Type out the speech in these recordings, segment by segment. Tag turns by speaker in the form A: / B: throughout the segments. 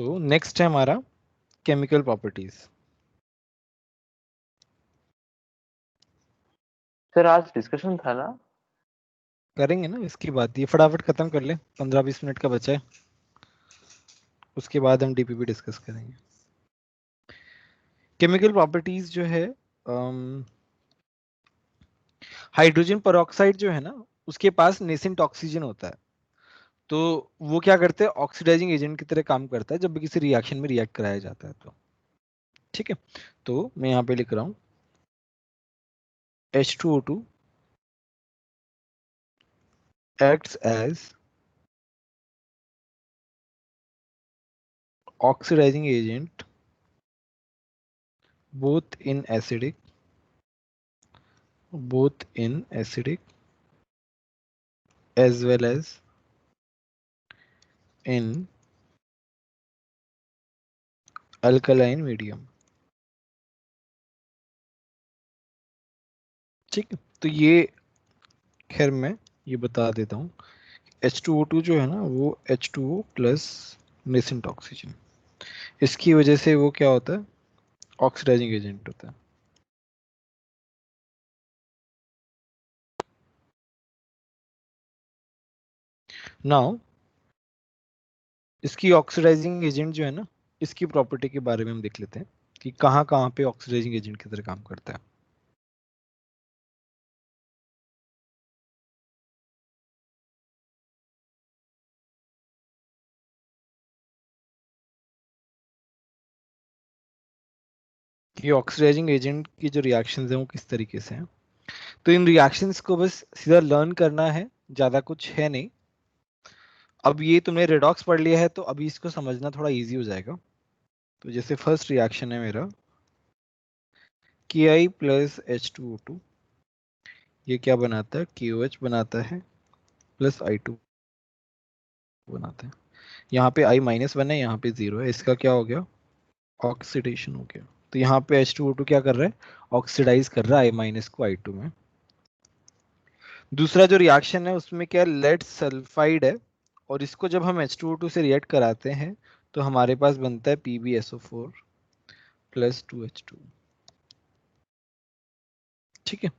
A: तो नेक्स्ट है हमारा केमिकल प्रॉपर्टीज।
B: सर आज डिस्कशन था ना?
A: करेंगे ना इसके बाद, ये फटाफट खत्म कर ले, 15-20 मिनट का बचा है, उसके बाद हम डीपीपी डिस्कस करेंगे। केमिकल प्रॉपर्टीज जो है, हाइड्रोजन पेरोक्साइड जो है ना, उसके पास नेसेंट ऑक्सीजन होता है, तो वो क्या करते हैं, ऑक्सीडाइजिंग एजेंट की तरह काम करता है जब भी किसी रिएक्शन में रिएक्ट कराया जाता है। तो ठीक है, तो मैं यहाँ पे लिख रहा हूँ H2O2 acts as oxidizing agent both in acidic as well as in alkaline medium। ठीक है, तो ये खैर मैं ये बता देता हूँ, H2O2 जो है ना वो H2O प्लस नेसेंट ऑक्सीजन, इसकी वजह से वो क्या होता है, ऑक्सीडाइजिंग एजेंट होता है। नाउ इसकी ऑक्सीडाइजिंग एजेंट जो है ना, इसकी प्रॉपर्टी के बारे में हम देख लेते हैं कि कहाँ कहाँ पे ऑक्सीडाइजिंग एजेंट की तरह काम करता है। कि ऑक्सीडाइजिंग एजेंट की जो रिएक्शंस हैं वो किस तरीके से हैं, तो इन रिएक्शंस को बस सीधा लर्न करना है, ज्यादा कुछ है नहीं। अब ये तुमने रेडॉक्स पढ़ लिया है तो अभी इसको समझना थोड़ा इजी हो जाएगा। तो जैसे फर्स्ट रिएक्शन है मेरा Ki प्लस H2O2, ये क्या बनाता है, KOH बनाता है प्लस I2 बनाता है। यहाँ पे I-1 है, यहाँ पे 0 है, इसका क्या हो गया, ऑक्सीडेशन हो गया। तो यहाँ पे H2O2 क्या कर रहा है, ऑक्सीडाइज कर रहा है I- को I2 में। दूसरा जो रिएक्शन है उसमें क्या, लेड सल्फाइड है, और इसको जब हम H2O2 से रिएक्ट कराते हैं तो हमारे पास बनता है PbSO4 प्लस 2H2। ठीक है,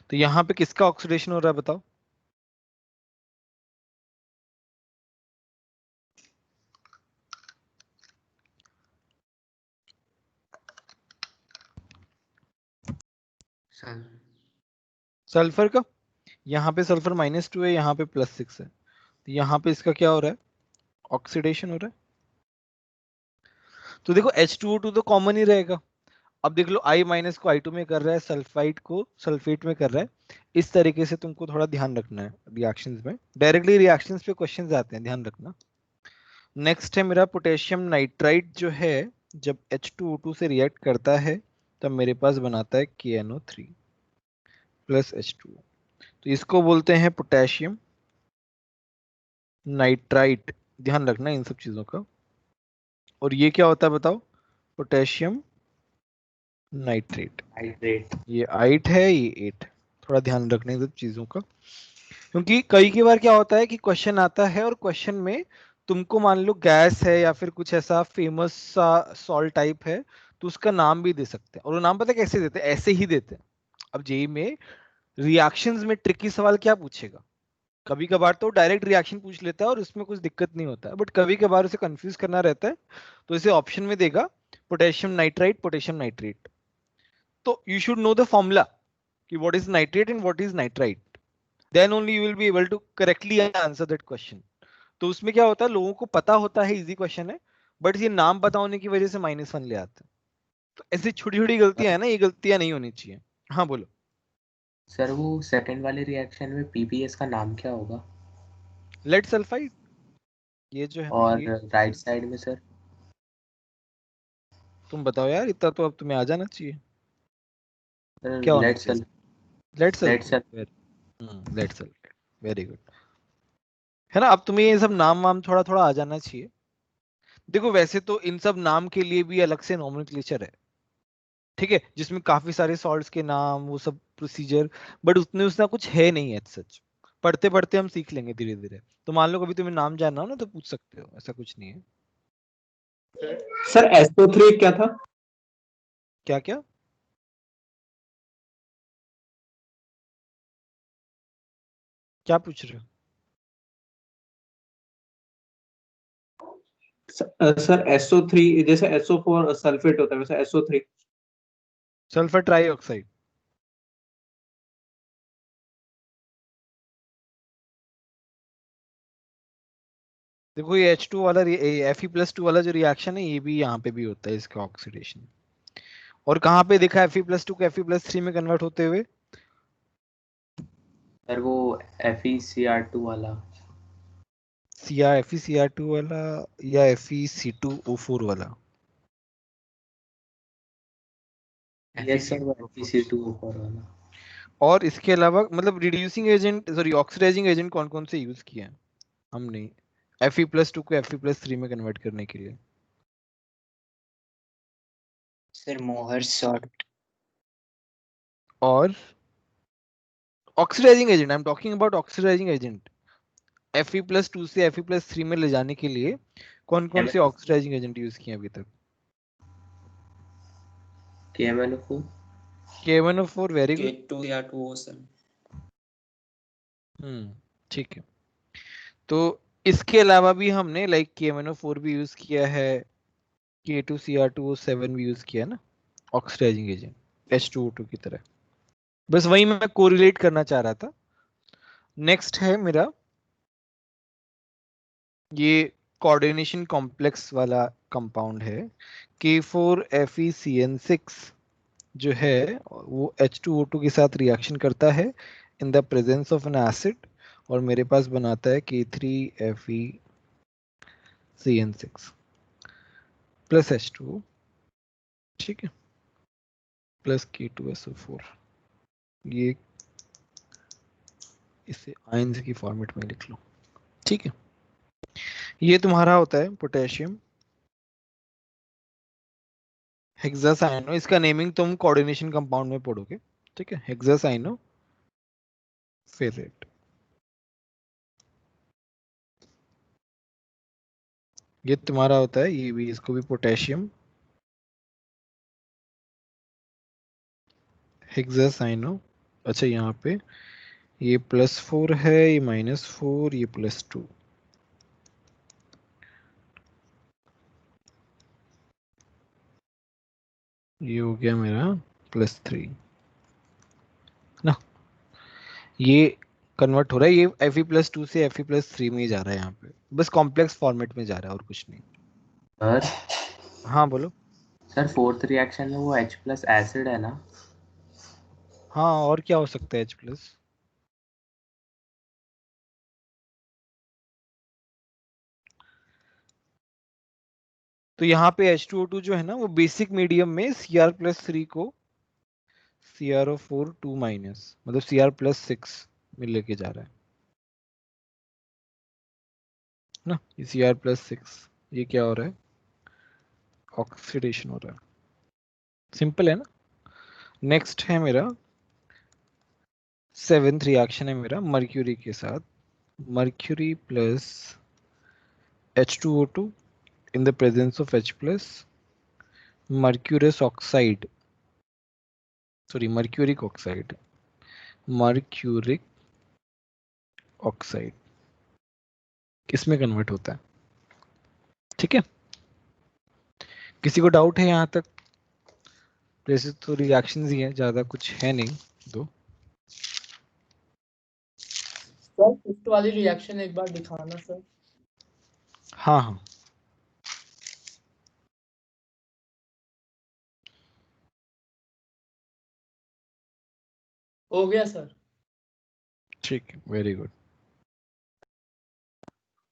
A: तो यहाँ पे किसका ऑक्सीडेशन हो रहा है बताओ,
C: सर
A: सल्फर का। यहाँ पे सल्फर -2 है, यहाँ पे +6 है, तो यहाँ पे इसका क्या हो रहा है, ऑक्सीडेशन हो रहा है। तो देखो H2O2 तो कॉमन ही रहेगा। अब देख लो I- को I2 में कर रहा है, सल्फाइड को सल्फेट में कर रहा है। इस तरीके से तुमको थोड़ा ध्यान रखना है रिएक्शंस में, डायरेक्टली रिएक्शंस पे क्वेश्चंस आते हैं, ध्यान रखना। नेक्स्ट है मेरा पोटेशियम नाइट्राइड जो है, जब H2O2 से रिएक्ट करता है तब मेरे पास बनाता है KNO3 प्लस H2O, तो इसको बोलते हैं पोटेशियम नाइट्राइट। ध्यान रखना इन सब चीजों का। और ये क्या होता है बताओ, पोटेशियम नाइट्रेट।
C: हाइड्रेट।
A: ये 8 है, ये 8, थोड़ा ध्यान रखना इन सब चीजों का, क्योंकि कई बार क्या होता है कि क्वेश्चन आता है और क्वेश्चन में तुमको मान लो गैस है या फिर कुछ ऐसा फेमस सा सॉल्ट टाइप है, तो उसका नाम भी दे सकते हैं, और वो नाम पता है कैसे देते हैं, ऐसे ही देते हैं। अब जेई में रिएक्शंस में ट्रिकी सवाल क्या पूछेगा, कभी कभार तो डायरेक्ट रिएक्शन पूछ लेता है और उसमें कुछ दिक्कत नहीं होता है, बट कभी कभार उसे कंफ्यूज करना रहता है, तो इसे ऑप्शन में देगा पोटेशियम नाइट्राइट, पोटेशियम नाइट्रेट। तो you should know the formula कि what is nitrate and what is nitrite, then only you will be able to correctly answer that question. तो उसमें क्या होता है, लोगों को पता होता है इजी क्वेश्चन है, बट ये नाम पता होने की वजह से -1 ले आते हैं। तो ऐसी छोटी छोटी गलतियां है ना, ये गलतियां नहीं होनी चाहिए। हाँ बोलो।
C: सर वो सेकंड वाले रिएक्शन में पीपीएस का नाम क्या होगा?
A: लेड सल्फाइड, ये जो है ना
C: और
A: ये,
C: राइट साइड में सर?
A: तुम बताओ यार, इतना तो अब तुम्हें आ जाना चाहिए।
C: सर
A: क्या होना
C: लेड
A: चाहिए,
C: सल
A: लेड
C: लेड
A: सल्फेट,
C: सल
A: लेड सल्फेट, वेरी गुड। है ना, अब तुम्हें ये सब नाम वाम थोड़ा थोड़ा आ जाना चाहिए। देखो वैसे तो इन सब नाम के लिए भी अलग से नोमेनक्लेचर है, ठीक है, जिसमें काफी सारे सॉल्ट्स के नाम, वो सब प्रोसीजर, बट उसने उसका कुछ है नहीं है सच। पढ़ते पढ़ते हम सीख लेंगे धीरे धीरे। तो मान लो कभी तुम्हें नाम जानना हो ना तो पूछ सकते हो, ऐसा कुछ नहीं है।
D: सर SO3 क्या था?
A: क्या क्या? क्या पूछ रहे हो?
D: सर SO3 जैसे SO4 सल्फेट होता है वैसे SO3।
A: Sulphur trioxide. देखो ये H2 वाला Fe+2 वाला जो रिएक्शन है ये भी यहाँ पे भी होता है इसका ऑक्सीडेशन। और कहाँ पे देखा Fe+2 को Fe+3 में कन्वर्ट होते हुए?
C: सर वो FeCr2 वाला।
A: FeCr2 वाला या FeC2O4 वाला?
C: यस सर, वो FeC2O4 वाला।
A: और इसके अलावा मतलब reducing agent sorry oxidising agent कौन कौन से यूज किए हैं हमने Fe+2 को Fe+3 में कन्वर्ट करने के लिए?
E: Sir Mohr salt.
A: और oxidising agent, I am talking about oxidising agent, Fe+2 से Fe+3 में ले जाने के लिए कौन कौन से ऑक्सीडाइजिंग एजेंट यूज किए अभी तक?
C: KMnO4।
A: K1O4 very good.
E: K2 sir.
A: ठीक है। तो इसके अलावा भी हमने लाइक KMnO4 भी यूज किया है, K2Cr2O7 भी यूज किया है ना ऑक्सीडाइजिंग एजेंट H2O2 की तरह। बस वही मैं कोरिलेट करना चाह रहा था। नेक्स्ट है मेरा ये कोऑर्डिनेशन कॉम्प्लेक्स वाला कंपाउंड है K4FeCN6 जो है वो H2O2 के साथ रिएक्शन करता है in the presence of N acid और मेरे पास बनाता है K3FeCN6 प्लस H2O, ठीक है, प्लस K2SO4। ये इसे आयंस की फॉर्मेट में लिख लो, ठीक है। ये तुम्हारा होता है पोटेशियम हेक्सासाइनो। इसका नेमिंग तुम कोऑर्डिनेशन कंपाउंड में पढ़ोगे, ठीक है, हेक्सासाइनो फेरेट। ये तुम्हारा होता है ये भी, इसको भी पोटेशियम हेक्सासाइनो। अच्छा यहाँ पे ये +4 है, ये -4, ये +2। ये हो गया मेरा +3 ना। ये कन्वर्ट हो रहा है, ये Fe+2 से Fe+3 में ही जा रहा है यहाँ पे, बस कॉम्प्लेक्स फॉर्मेट में जा रहा है और कुछ नहीं।
C: सर
A: हाँ बोलो।
C: सर फोर्थ रिएक्शन में वो H+ एसिड है ना?
A: हाँ और क्या हो सकता है H+? तो यहाँ पे H2O2 जो है ना वो बेसिक मीडियम में Cr+3 को CrO4 2- मतलब Cr+6 में लेके जा रहा है ना। ये Cr+6, ये क्या हो रहा है, ऑक्सीडेशन हो रहा है। सिंपल है ना। नेक्स्ट है मेरा 7th रिएक्शन है मेरा मर्क्यूरी के साथ, mercury plus H2O2 in the presence of H+, mercurous oxide, sorry mercuric oxide, mercuric oxide किसमें कन्वर्ट होता है, ठीक है। किसी को डाउट है यहाँ तक? वैसे तो रिएक्शंस ही है, ज्यादा कुछ है नहीं दो।
F: सर फिफ्थ वाली रिएक्शन एक बार दिखाना सर।
A: हाँ हाँ
F: हो गया सर।
A: ठीक है, very good.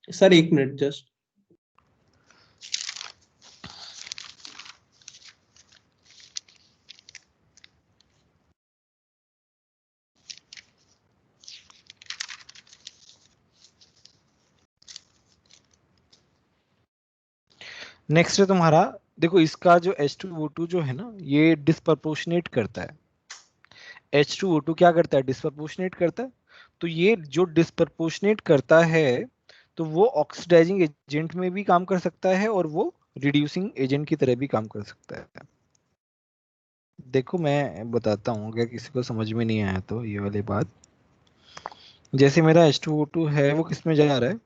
D: Sir 1 minute just.
A: Next है तुम्हारा, देखो इसका जो H2O2 जो है ना ये डिस्प्रपोर्शनेट करता है। H2O2 क्या करता है, डिस्प्रपोर्शनेट करता है। तो ये जो डिस्प्रपोर्शनेट करता है तो वो ऑक्सीडाइजिंग एजेंट में भी काम कर सकता है और वो रिड्यूसिंग एजेंट की तरह भी काम कर सकता है। देखो मैं बताता हूँ, अगर किसी को समझ में नहीं आया तो ये वाली बात। जैसे मेरा H2O2 है वो किस में जा रहा है,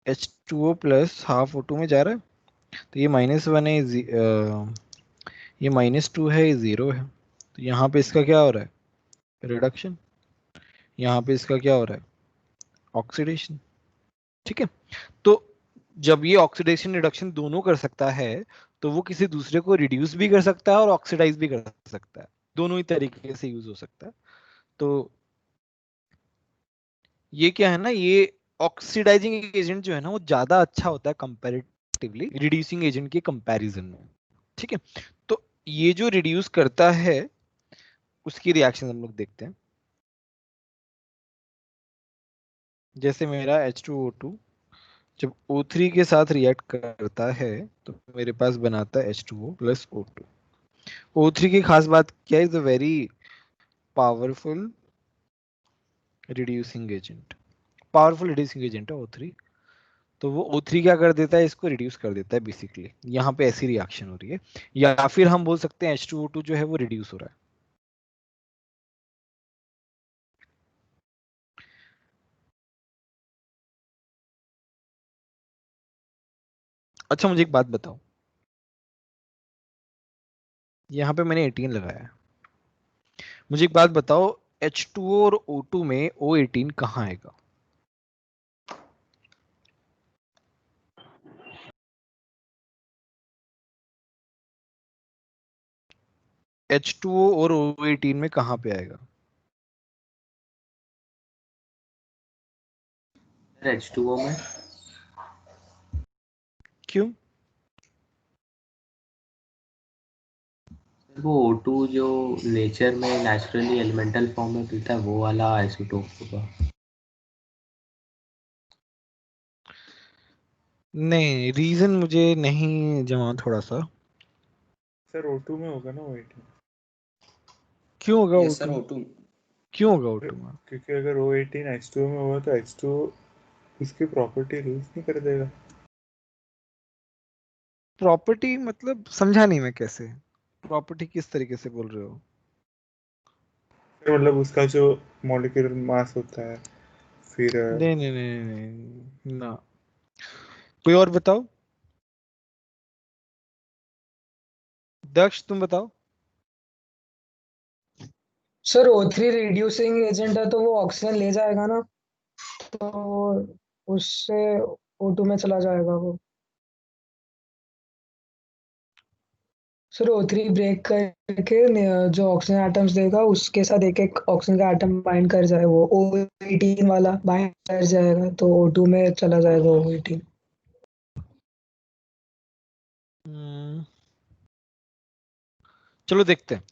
A: H2O प्लस हाफ O2 में जा रहा है। तो ये -1 है, ये -2 है, ये 0 है। तो यहाँ पे इसका क्या हो रहा है, रिडक्शन। यहाँ पे इसका क्या हो रहा है, ऑक्सीडेशन। ठीक है। तो जब ये ऑक्सीडेशन रिडक्शन दोनों कर सकता है, तो वो किसी दूसरे को रिड्यूस भी कर सकता है और ऑक्सीडाइज भी कर सकता है। दोनों ही तरीके से यूज हो सकता है। तो ये क्या है ना, ये ऑक्सीडाइजिंग एजेंट जो है ना वो ज्यादा अच्छा होता है कंपैरेटिवली रिड्यूसिंग एजेंट के कंपैरिजन में। ठीक है। तो ये जो रिड्यूस करता है उसकी रिएक्शन हम लोग देखते हैं। जैसे मेरा H2O2 जब O3 के साथ रिएक्ट करता है तो मेरे पास बनाता है H2O प्लस O2। O3 की खास बात क्या है, is a very powerful reducing agent. Powerful reducing agent है O3। तो वो O3 क्या कर देता है, इसको रिड्यूस कर देता है बेसिकली। यहाँ पे ऐसी रिएक्शन हो रही है, या फिर हम बोल सकते हैं H2O2 जो है वो रिड्यूस हो रहा है। अच्छा मुझे एक बात बताओ, यहाँ पे मैंने 18 लगाया है। मुझे एक बात बताओ, H2O और O2 में O18 कहाँ आएगा। H2O और O18 में कहाँ पे आएगा।
C: H2O में।
A: क्यों।
C: वो O2 जो नेचर में नेचुरली एलिमेंटल फॉर्म में मिलता है वो वाला आइसोटोप होगा।
A: नहीं, रीजन मुझे नहीं जमा थोड़ा सा।
G: सर O2 में होगा ना O18।
A: क्यों होगा
E: यस सर
A: O2,
E: O2।
A: क्यों होगा O2 में।
G: क्योंकि अगर O18 H2O में होगा तो H2O उसकी प्रॉपर्टी लूज नहीं कर देगा।
A: प्रॉपर्टी मतलब समझा नहीं मैं, कैसे प्रॉपर्टी किस तरीके से बोल रहे हो।
G: फिर मतलब उसका जो मॉलिक्यूलर मास होता है फिर
A: नहीं नहीं नहीं नहीं नहीं, ना। कोई और बताओ, दक्ष तुम बताओ।
H: सर O3 रिड्यूसिंग एजेंट है तो वो ऑक्सीजन ले जाएगा ना, तो उससे O2 में चला जाएगा वो। सर O3 ब्रेक करके जो ऑक्सीजन एटम्स देगा उसके साथ एक एक ऑक्सीजन का एटम बाइंड कर जाए, वो O18 वाला बाइंड कर जाएगा तो O2 में चला जाएगा O18।
A: हम्म, चलो देखते हैं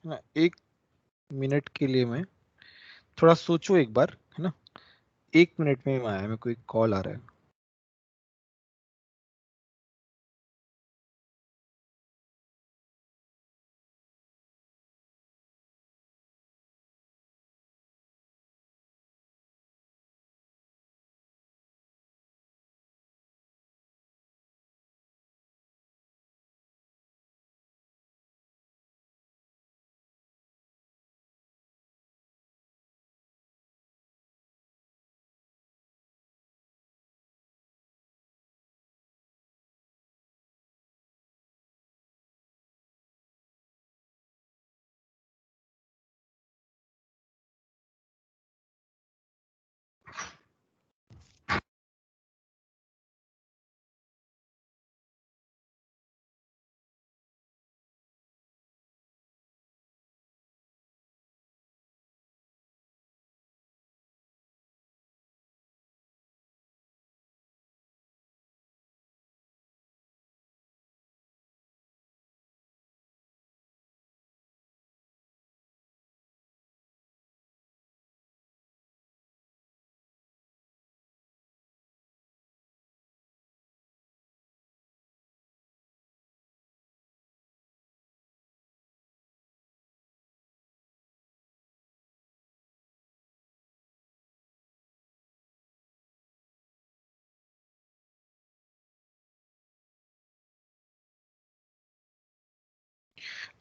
A: ना, 1 मिनट के लिए मैं थोड़ा सोचो एक बार, है ना। 1 मिनट में आया, मेरे को एक कॉल आ रहा है।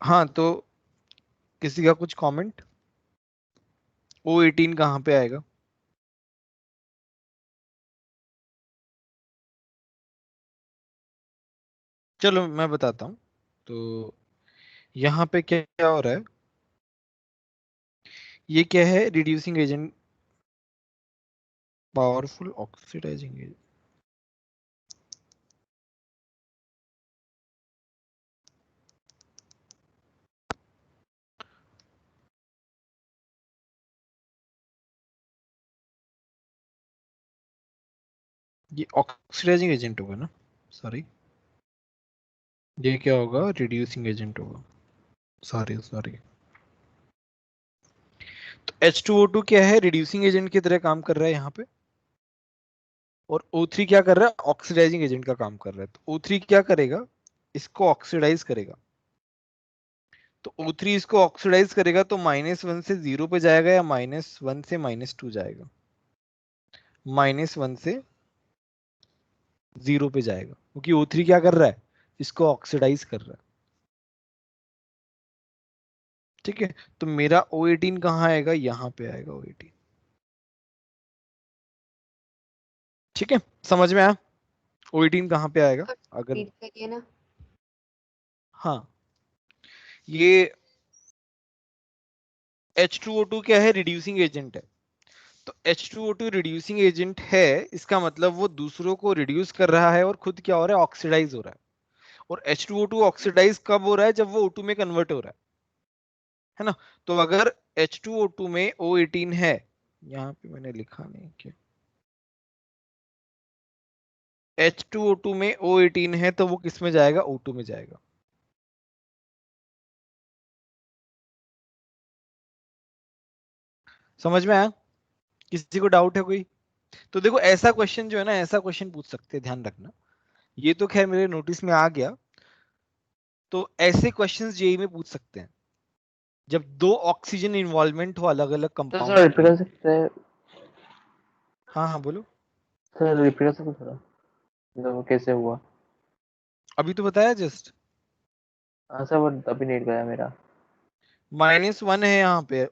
A: हाँ तो किसी का कुछ कमेंट? O18 कहाँ पे आएगा? चलो मैं बताता हूँ। तो यहाँ पे क्या क्या हो रहा है, ये क्या है, reducing agent, powerful oxidising agent. ये ऑक्सीडाइजिंग एजेंट होगा ना, सॉरी, ये क्या होगा, रिड्यूसिंग एजेंट होगा, सॉरी सॉरी। तो H2O2 क्या है, रिड्यूसिंग एजेंट की तरह काम कर रहा है यहाँ पे, और O3 क्या कर रहा है, ऑक्सीडाइजिंग एजेंट का काम कर रहा है। तो O3 क्या करेगा, इसको ऑक्सीडाइज करेगा। तो O3 इसको ऑक्सीडाइज करेगा तो -1 से 0 पे जाएगा या -1 से -2 जाएगा? -1 से 0 पे जाएगा, क्योंकि O3 क्या कर रहा है, इसको ऑक्सीडाइज कर रहा है। ठीक है, तो मेरा O18 कहाँ आएगा, यहाँ पे आएगा O18। ठीक है, समझ में आया O18 कहाँ पे आएगा? अगर
I: ना
A: हाँ, ये H2O2 क्या है, रिड्यूसिंग एजेंट है। तो H2O2 रिड्यूसिंग एजेंट है, इसका मतलब वो दूसरों को रिड्यूस कर रहा है और खुद क्या हो रहा है, ऑक्सीडाइज हो रहा है। और H2O2 ऑक्सीडाइज कब हो रहा है, जब वो O2 में कन्वर्ट हो रहा है ना। तो अगर H2O2 में O18 है, यहाँ पे मैंने लिखा नहीं क्या, H2O2 में O18 है तो वो किस में जाएगा, O2 में जाएगा। समझ में आया? किसी को डाउट है कोई? तो देखो ऐसा क्वेश्चन जो है ना, ऐसा क्वेश्चन पूछ सकते हैं, ध्यान रखना। ये तो खैर मेरे नोटिस में आ गया। तो ऐसे क्वेश्चंस जेई में पूछ सकते हैं, जब दो ऑक्सीजन इन्वॉल्वमेंट हो अलग अलग
B: तो
A: कंपाउंड
B: सर रिपीट
A: में।
B: कर सकते हैं?
A: हाँ हाँ बोलो।
B: सर रिपीट कर सकते हैं थोड़ा, मतलब वो कैसे हुआ?
A: अभी तो बताया जस्ट।
B: हाँ सर, वो अभी नेट गया मेरा।
A: -1 है यहाँ पे,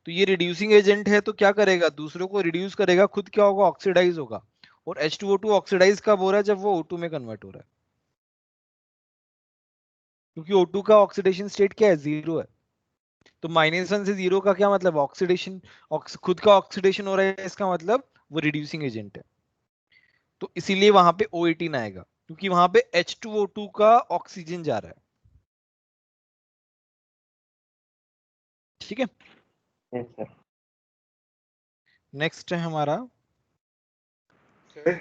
A: तो ये रिड्यूसिंग एजेंट है तो क्या करेगा, दूसरों को रिड्यूस करेगा, खुद क्या होगा, ऑक्सीडाइज होगा। और H2O2 ऑक्सीडाइज कब हो रहा है, जब वो O2 में कन्वर्ट हो रहा है, क्योंकि O2 का ऑक्सीडेशन स्टेट क्या है, 0 है। तो -1 से 0 का क्या मतलब, ऑक्सीडेशन, खुद का ऑक्सीडेशन हो रहा है, इसका मतलब वो रिड्यूसिंग एजेंट है। तो इसीलिए वहां पे O18 आएगा, क्योंकि वहां पे H2O2 का ऑक्सीजन जा रहा है। ठीक है,
B: यस सर।
A: नेक्स्ट है हमारा।
G: सर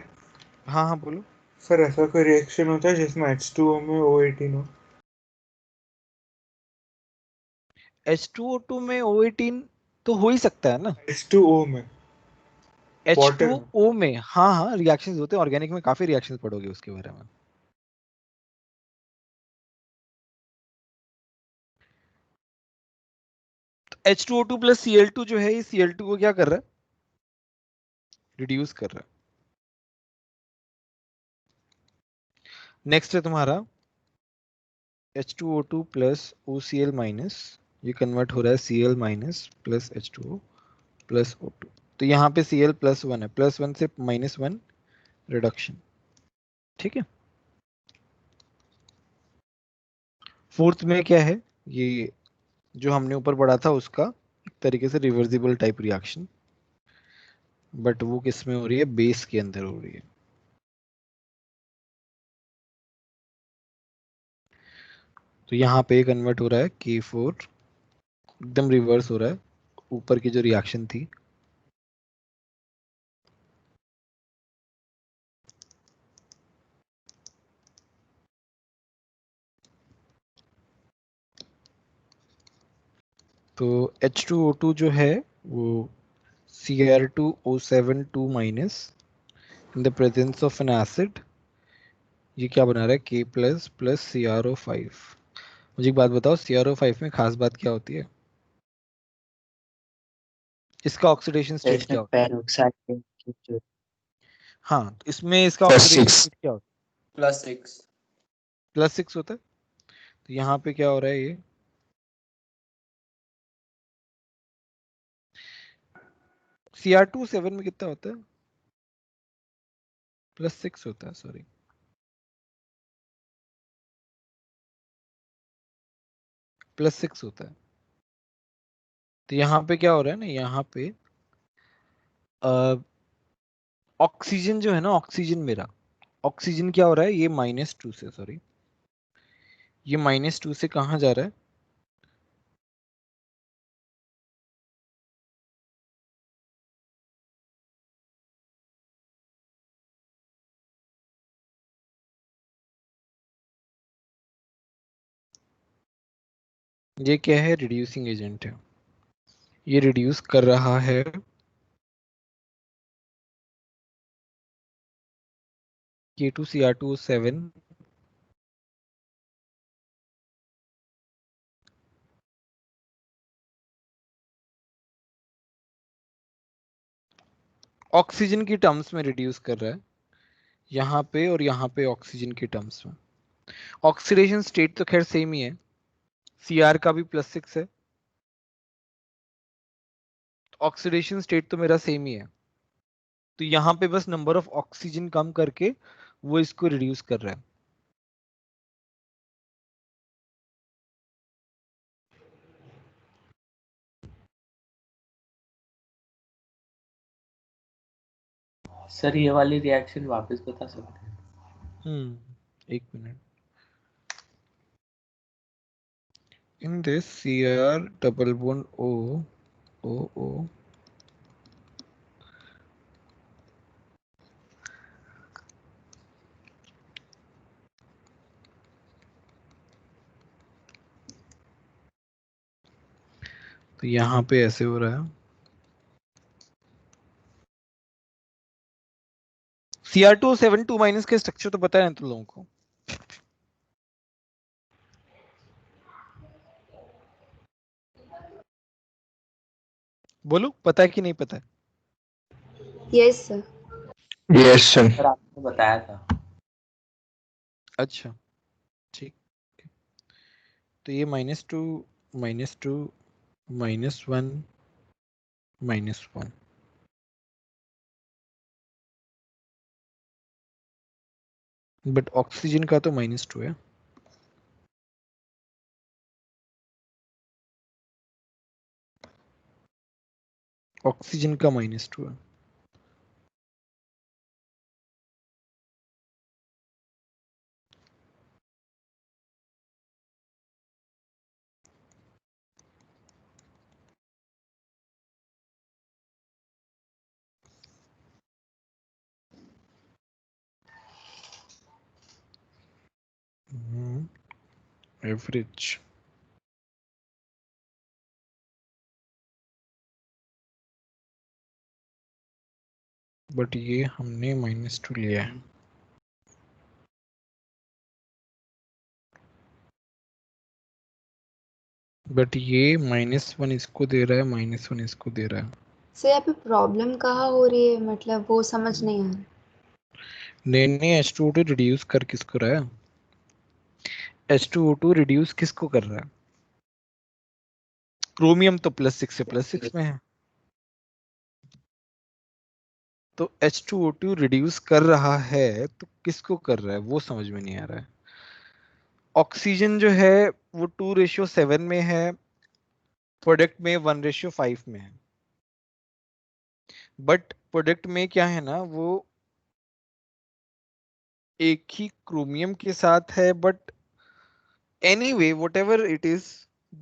A: हाँ हाँ बोलो।
G: सर ऐसा कोई रिएक्शन होता है जिसमें H2O में O18 हो?
A: H2O2 में O18 तो हो ही सकता है ना।
G: H2O में, वाटर में।
A: H2O में हाँ हाँ रिएक्शंस होते हैं, ऑर्गेनिक में काफी रिएक्शंस पढ़ोगे उसके बारे में। तो H2O2 प्लस Cl2 जो है, ये Cl2 को क्या कर रहा है, रिड्यूस कर रहा है। नेक्स्ट है तुम्हारा H2O2 प्लस OCl माइनस, ये कन्वर्ट हो रहा है Cl minus plus H2O plus O2। तो यहाँ पे Cl +1 है, +1 से -1 रिडक्शन। ठीक है, फोर्थ में क्या है, ये जो हमने ऊपर पढ़ा था उसका एक तरीके से रिवर्सिबल टाइप रिएक्शन, बट वो किस में हो रही है, बेस के अंदर हो रही है। तो यहाँ पे कन्वर्ट हो रहा है K4, एकदम रिवर्स हो रहा है ऊपर की जो रिएक्शन थी। तो H2O2 जो है वो Cr2O7 2 minus in the presence of N acid, ये क्या बना रहा है, K प्लस प्लस CrO5। मुझे एक बात बताओ, CrO5 में खास बात क्या होती है, इसका ऑक्सीडेशन स्टेट
E: इसमें
A: क्या होता है?
E: पेरोक्साइड
A: हाँ, तो इसमें इसका ऑक्सीडेशन स्टेट क्या होता
F: +6
A: है, +6 होता है। तो यहाँ पे क्या हो रहा है ये Cr2 7 में कितना होता है +6 होता है सॉरी +6 होता है। तो यहाँ पे क्या हो रहा है ना यहाँ पे ऑक्सीजन जो है ना ऑक्सीजन मेरा ऑक्सीजन क्या हो रहा है ये -2 से सॉरी ये -2 से कहाँ जा रहा है ये क्या है रिड्यूसिंग एजेंट है ये रिड्यूस कर रहा है K2Cr2O7 ऑक्सीजन की टर्म्स में रिड्यूस कर रहा है यहाँ पे और यहाँ पे ऑक्सीजन की टर्म्स में। ऑक्सीडेशन स्टेट तो खैर सेम ही है Cr का भी +6 है ऑक्सीडेशन स्टेट तो मेरा सेम ही है तो यहाँ पे बस नंबर ऑफ ऑक्सीजन कम करके वो इसको रिड्यूस कर रहा है।
C: सर ये वाली रिएक्शन वापस बता सकते हैं?
A: एक minute in this Cr double bond O तो यहाँ पे ऐसे हो रहा है Cr2O7 2- के स्ट्रक्चर तो पता है ना तुम लोगों को बोलो पता है कि नहीं पता है
I: yes sir.
G: Yes sir.
C: Sir आपने बताया था।
A: अच्छा ठीक तो ये -2 -2 -1 -1 बट ऑक्सीजन का तो -2 है ऑक्सीजन का -2 है एवरेज बट ये हमने -2 लिया है बट ये -1 इसको दे रहा है -1 इसको दे रहा है
I: सर यहाँ पे प्रॉब्लम कहाँ हो रही है, मतलब वो समझ नहीं आ रहा।
A: नहीं H2O2 रिड्यूस कर किसको रहा है H2O2 रिड्यूस किसको कर रहा है क्रोमियम तो +6 से +6 में है तो H2O2 रिड्यूस कर रहा है तो किसको कर रहा है वो समझ में नहीं आ रहा है ऑक्सीजन जो है वो 2:7 में है प्रोडक्ट में 1:5 में है बट प्रोडक्ट में क्या है ना वो एक ही क्रोमियम के साथ है but anyway whatever it is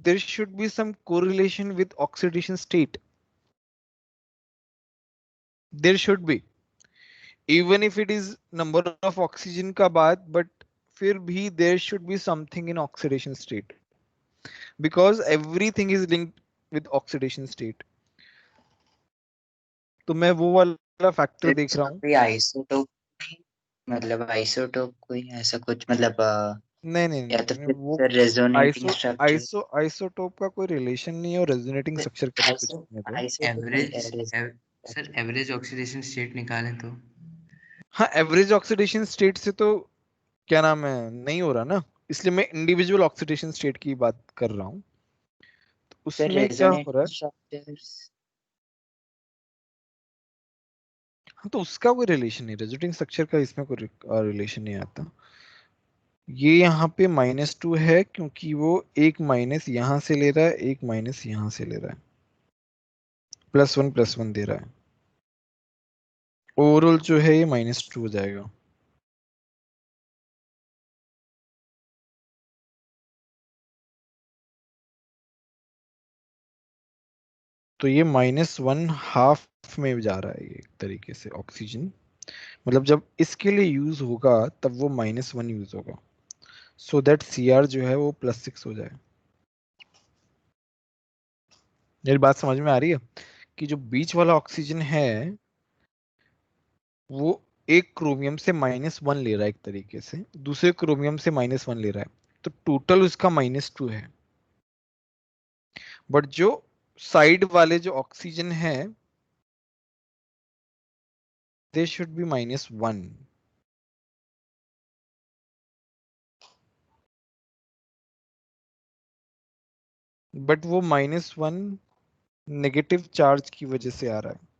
A: there should be some correlation with oxidation state there should be even if it is number of oxygen का बात but फिर भी there should be something in oxidation state because everything is linked with oxidation state तो मैं वो वाला factor देख रहा हूँ
E: कोई आइसोटोप मतलब आइसोटोप कोई ऐसा कुछ मतलब
A: नहीं
E: या तो फिर
A: वो
E: सर रेजोनेटिंग स्ट्रक्चर
A: आइसोटोप का कोई रिलेशन नहीं है और रेजोनेटिंग स्ट्रक्चर का भी कुछ नहीं है
C: average sir average oxidation state निकालें तो
A: हाँ एवरेज ऑक्सीडेशन स्टेट से तो क्या नाम है नहीं हो रहा ना इसलिए मैं इंडिविजुअल ऑक्सीडेशन स्टेट की बात कर रहा हूँ। तो
E: सर
A: उसमें क्या हो रहा है,
E: रेजोनेंस स्ट्रक्चर्स
A: हाँ तो उसका कोई रिलेशन नहीं, रेजोनेटिंग स्ट्रक्चर का इसमें कोई रिलेशन नहीं आता। ये यहाँ पे -2 है क्योंकि वो एक माइनस यहाँ से ले रहा है, एक माइनस यहाँ से ले रहा है, +1 दे रहा है। ओवरऑल जो है ये -2 हो जाएगा। तो ये -1 हाफ में जा रहा है ये एक तरीके से ऑक्सीजन, मतलब जब इसके लिए यूज होगा तब वो -1 यूज होगा, सो दैट Cr जो है वो +6 हो जाए। मेरी बात समझ में आ रही है कि जो बीच वाला ऑक्सीजन है वो एक क्रोमियम से -1 ले रहा है एक तरीके से, दूसरे क्रोमियम से -1 ले रहा है, तो टोटल उसका -2 है। बट जो साइड वाले जो ऑक्सीजन है दे शुड बी -1। बट वो -1 नेगेटिव चार्ज की वजह से आ रहा है।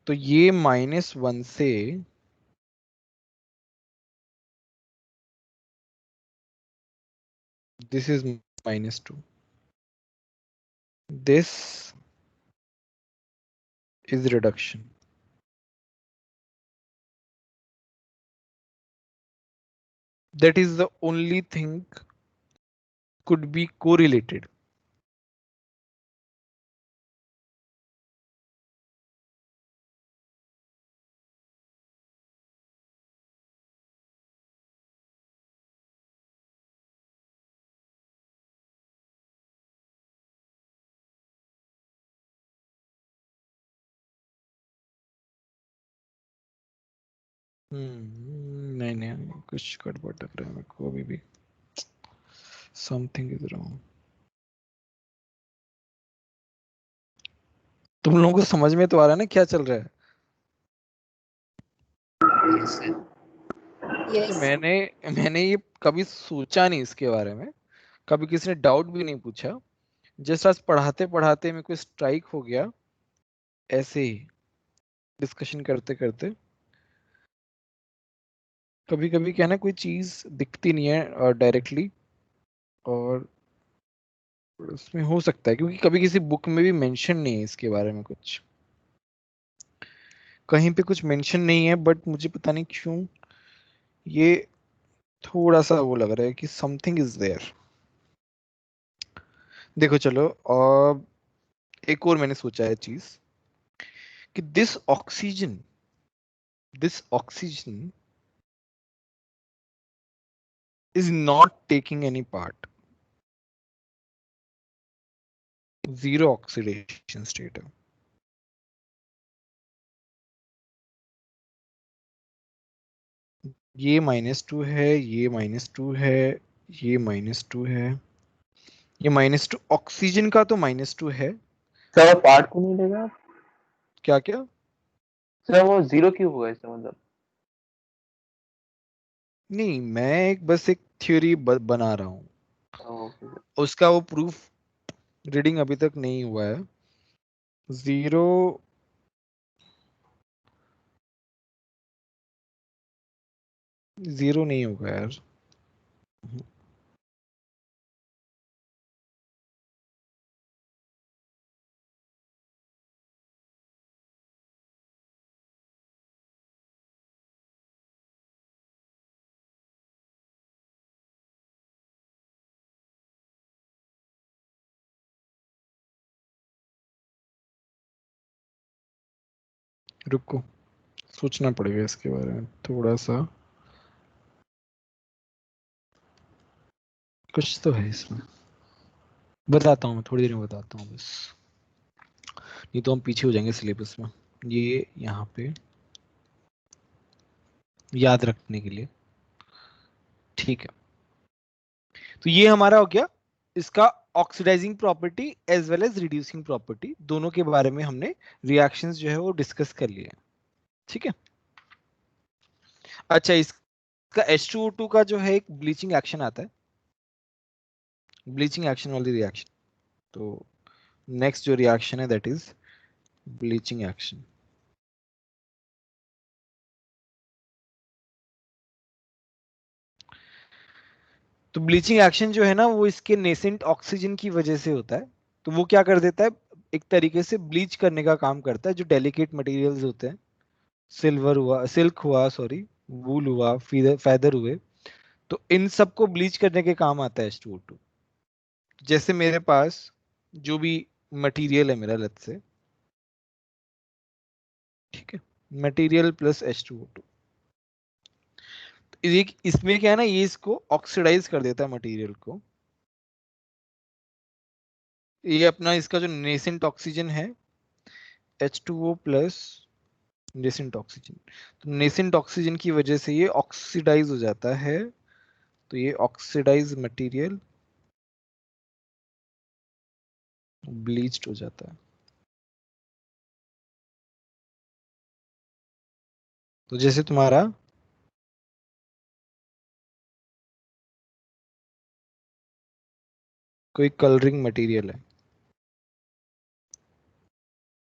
A: तो ये -1 से this is -2, this is reduction. That is the only thing could be correlated. नहीं नहीं कुछ गड़बड़ लग रहा है मेरे को अभी भी, समथिंग इज रॉन्ग। तुम लोगों को समझ में तो आ रहा है ना क्या चल रहा है? कि
I: यस
A: मैंने ये कभी सोचा नहीं इसके बारे में, कभी किसी ने डाउट भी नहीं पूछा, जस्ट आज पढ़ाते पढ़ाते मेरे को स्ट्राइक हो गया ऐसे ही डिस्कशन करते करते। कभी कभी क्या ना कोई चीज दिखती नहीं है डायरेक्टली, और उसमें हो सकता है क्योंकि कभी किसी बुक में भी मेंशन नहीं है इसके बारे में, कुछ कहीं पे कुछ मेंशन नहीं है, बट मुझे पता नहीं क्यों ये थोड़ा सा वो लग रहा है कि समथिंग इज देयर। देखो चलो, और एक और मैंने सोचा है चीज कि this oxygen is not taking any part, zero oxidation state है। ये -2 है, ये -2 है, ये -2 है, ये -2 ऑक्सीजन का तो -2 है।
B: सर वो पार्ट को नहीं लेगा?
A: क्या क्या?
B: सर वो 0 क्यों हुआ इसका मतलब?
A: नहीं, मैं बस एक थ्योरी बना रहा हूँ,
B: ओके सर।
A: उसका वो प्रूफ रीडिंग अभी तक नहीं हुआ है। 0 नहीं होगा यार। रुको, सोचना पड़ेगा इसके बारे में थोड़ा सा, कुछ तो है इसमें, बताता हूँ मैं थोड़ी देर में बताता हूँ बस, नहीं तो हम पीछे हो जाएंगे सिलेबस में। ये यहाँ पे याद रखने के लिए, ठीक है। तो ये हमारा हो गया इसका oxidising property as well as reducing property, दोनों के बारे में हमने रिएक्शंस जो है वो डिस्कस कर लिए। ठीक है, अच्छा इसका H2O2 का जो है एक ब्लीचिंग एक्शन आता है, ब्लीचिंग एक्शन वाली रिएक्शन। तो नेक्स्ट जो रिएक्शन है दैट इज ब्लीचिंग एक्शन। तो ब्लीचिंग एक्शन जो है ना वो इसके नेसेंट ऑक्सीजन की वजह से होता है। तो वो क्या कर देता है, एक तरीके से ब्लीच करने का काम करता है जो डेलिकेट मटेरियल्स होते हैं, सिल्वर हुआ, सिल्क हुआ, सॉरी वूल हुआ, फैदर हुए, तो इन सबको ब्लीच करने के काम आता है H2O2। जैसे मेरे पास जो भी मटेरियल है मेरा, लेट्स से, ठीक है, मटेरियल प्लस H2O2, इसमें क्या है ना, ये इसको ऑक्सीडाइज कर देता है मटेरियल को। ये अपना इसका जो नेसेंट ऑक्सीजन है H2O प्लस नेसेंट ऑक्सीजन, तो नेसेंट ऑक्सीजन की वजह से ये ऑक्सीडाइज हो जाता है। तो ये ऑक्सीडाइज मटेरियल ब्लीच्ड हो जाता है। तो जैसे तुम्हारा कोई कलरिंग मटेरियल है,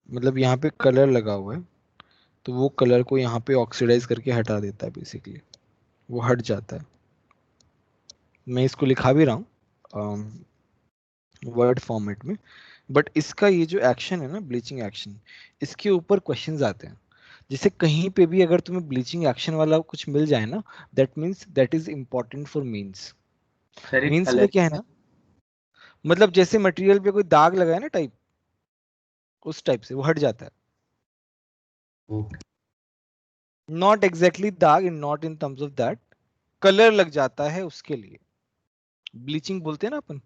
A: मतलब यहाँ पे कलर लगा हुआ है, तो वो कलर को यहाँ पे ऑक्सीडाइज करके हटा देता है, बेसिकली वो हट जाता है। मैं इसको लिखा भी रहा हूँ वर्ड फॉर्मेट में, बट इसका ये जो एक्शन है ना, ब्लीचिंग एक्शन, इसके ऊपर क्वेश्चंस आते हैं। जैसे कहीं पे भी अगर तुम्हें ब्लीचिंग एक्शन वाला कुछ मिल जाए ना, that means that is important for means.
C: Sir एक
A: मीन्स में
C: कलर
A: क्या है ना, मतलब जैसे मटेरियल पे कोई दाग लगा है ना टाइप, उस टाइप से वो हट जाता है। नॉट एग्जैक्टली दाग, in not in terms of that, colour लग जाता है, उसके लिए ब्लीचिंग बोलते हैं ना अपन।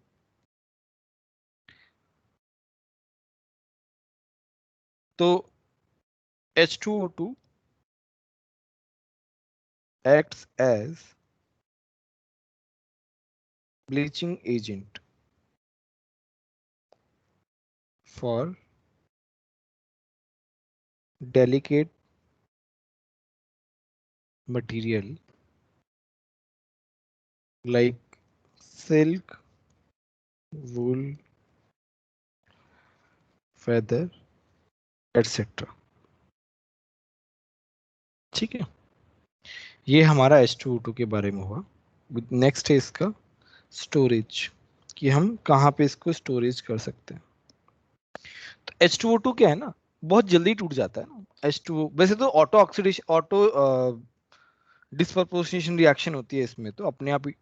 A: तो H2O2 acts as bleaching agent for delicate material like silk, wool, feather, etc. ठीक है, ये हमारा H2O2 के बारे में हुआ। नेक्स्ट है इसका स्टोरेज, कि हम कहाँ पे इसको स्टोरेज कर सकते हैं। तो H2O2 क्या है ना, बहुत जल्दी टूट जाता है ना H2O। वैसे तो auto oxidation, auto disproportionation reaction होती है इसमें, तो अपने आप ही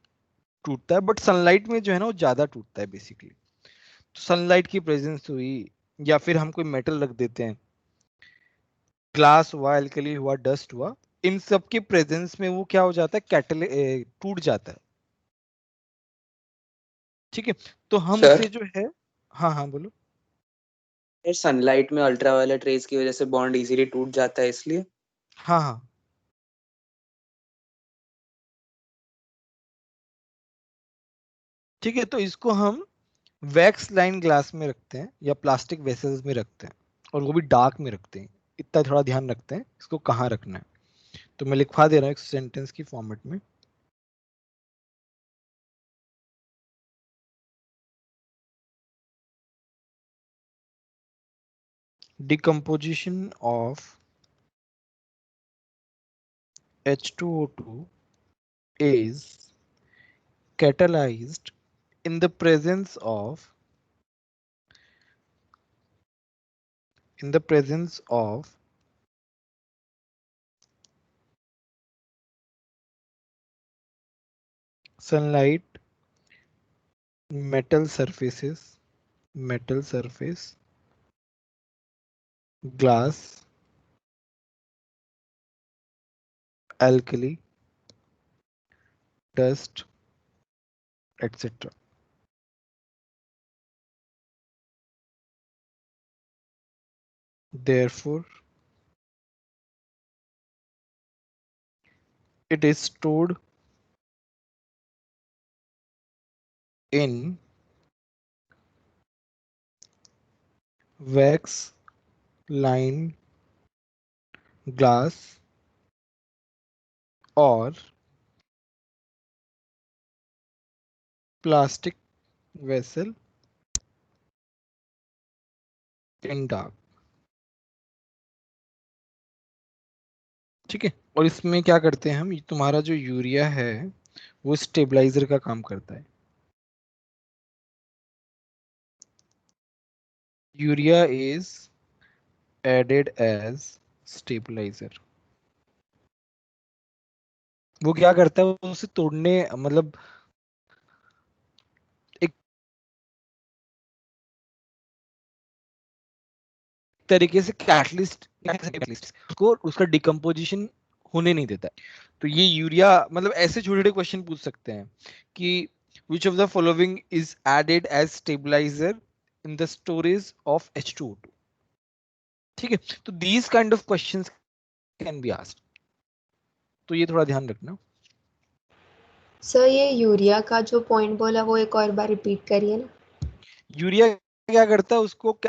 A: टूटता है, बट सनलाइट में जो है ना वो ज्यादा टूटता है बेसिकली। तो सनलाइट की प्रेजेंस हुई, या फिर हम कोई मेटल रख देते हैं, ग्लास हुआ, एल्कली हुआ, डस्ट हुआ, इन सब के प्रेजेंस में वो क्या हो जाता है, टूट जाता है। ठीक है, तो हम
E: सर
A: उसे जो है, हाँ हाँ बोलो।
E: सनलाइट में अल्ट्रावायलेट रेज की वजह से बॉन्ड इजीली टूट जाता है इसलिए।
A: हाँ हाँ, ठीक है, तो इसको हम वैक्स लाइन ग्लास में रखते हैं या प्लास्टिक वेसल्स में रखते हैं, और वो भी डार्क में रखते हैं। इतना थोड़ा ध्यान रखते हैं इसको कहाँ रखना है। तो मैं लिखवा दे रहा हूँ एक सेंटेंस की फॉर्मेट में। Decomposition of H2O2 is catalyzed in the presence of sunlight, metal surfaces, metal surface, glass, alkali, dust, etc. Therefore, it is stored in wax line glass or plastic vessel in dark। ठीक है, और इसमें क्या करते हैं हम, तुम्हारा जो यूरिया है वो स्टेबलाइजर का काम करता है। Urea is added as stabiliser. वो क्या करता है, वो उसे तोड़ने मतलब एक तरीके से कैटलिस्ट उसको उसका डिकम्पोजिशन होने नहीं देता है। तो ये यूरिया मतलब ऐसे छोटे छोटे क्वेश्चन पूछ सकते हैं कि which of the following is added as stabilizer in the storage of H2O2। ठीक है, तो these kind of questions can be asked, तो ये थोड़ा ध्यान रखना।
I: सर ये यूरिया का जो पॉइंट बोला वो एक और बार रिपीट करिए ना।
A: यूरिया क्या करता है, उसको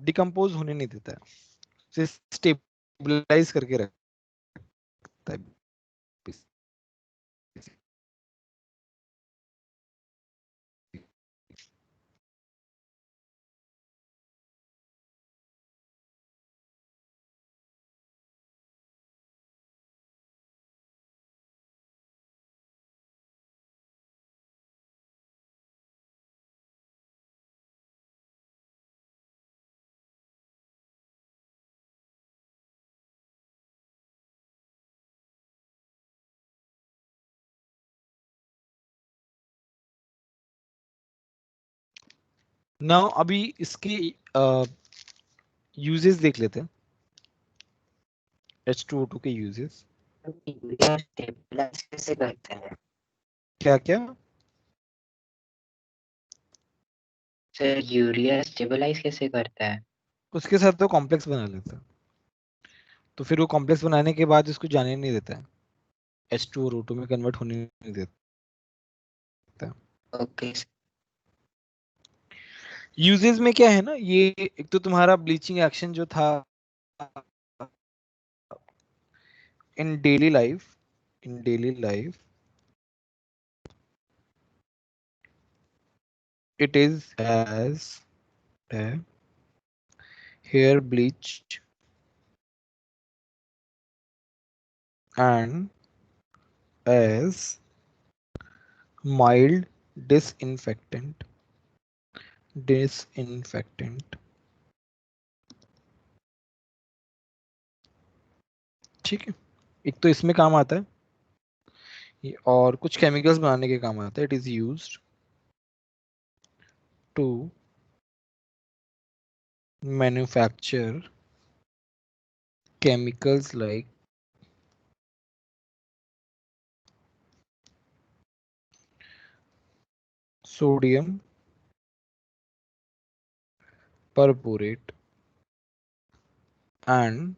A: डिकम्पोज होने नहीं देता है, उसे स्टेबलाइज करके रखता है। नाउ अभी इसके यूजेस देख लेते हैं, H2O2 के यूजेस।
E: यूरिया स्टेबलाइज कैसे करता है?
A: क्या क्या?
E: सर यूरिया स्टेबलाइज कैसे करता है?
A: उसके साथ तो कॉम्प्लेक्स बना लेता है, तो फिर वो कॉम्प्लेक्स बनाने के बाद इसको जाने नहीं देता है, H2 और O2 में कन्वर्ट होने नहीं देता।
E: ओके
A: यूजेस में क्या है ना, ये एक तो तुम्हारा ब्लीचिंग एक्शन जो था in daily life, it is as a hair bleach and as mild disinfectant। ठीक है, एक तो इसमें काम आता है और कुछ केमिकल्स बनाने के काम आता है। It is used to manufacture chemicals like sodium perborate and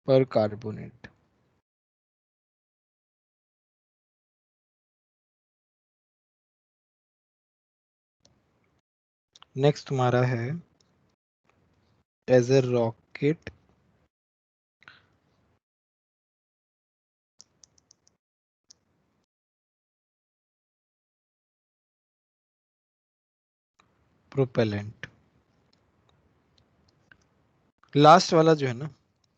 A: percarbonate। Next तुम्हारा है as a rocket propellant. Last वाला जो है ना,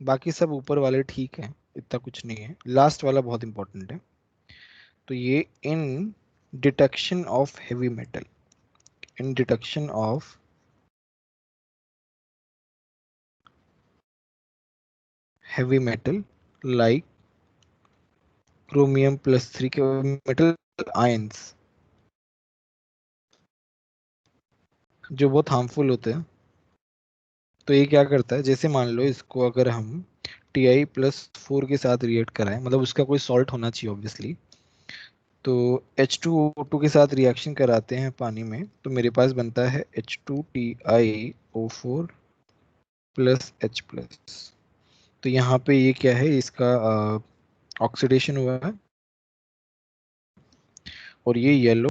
A: बाकी सब ऊपर वाले ठीक है, इतना कुछ नहीं है, लास्ट वाला बहुत इंपॉर्टेंट है। तो ये in detection of heavy metal, in detection of heavy metal like chromium +3 के मेटल आयंस जो बहुत हार्मफुल होते हैं। तो ये क्या करता है, जैसे मान लो इसको अगर हम Ti+4 के साथ रिएक्ट कराएं, मतलब उसका कोई सॉल्ट होना चाहिए ऑब्वियसली, तो H2O2 के साथ रिएक्शन कराते हैं पानी में, तो मेरे पास बनता है H2TiO4 +H+। तो यहाँ पे ये क्या है, इसका ऑक्सीडेशन हुआ है और ये येलो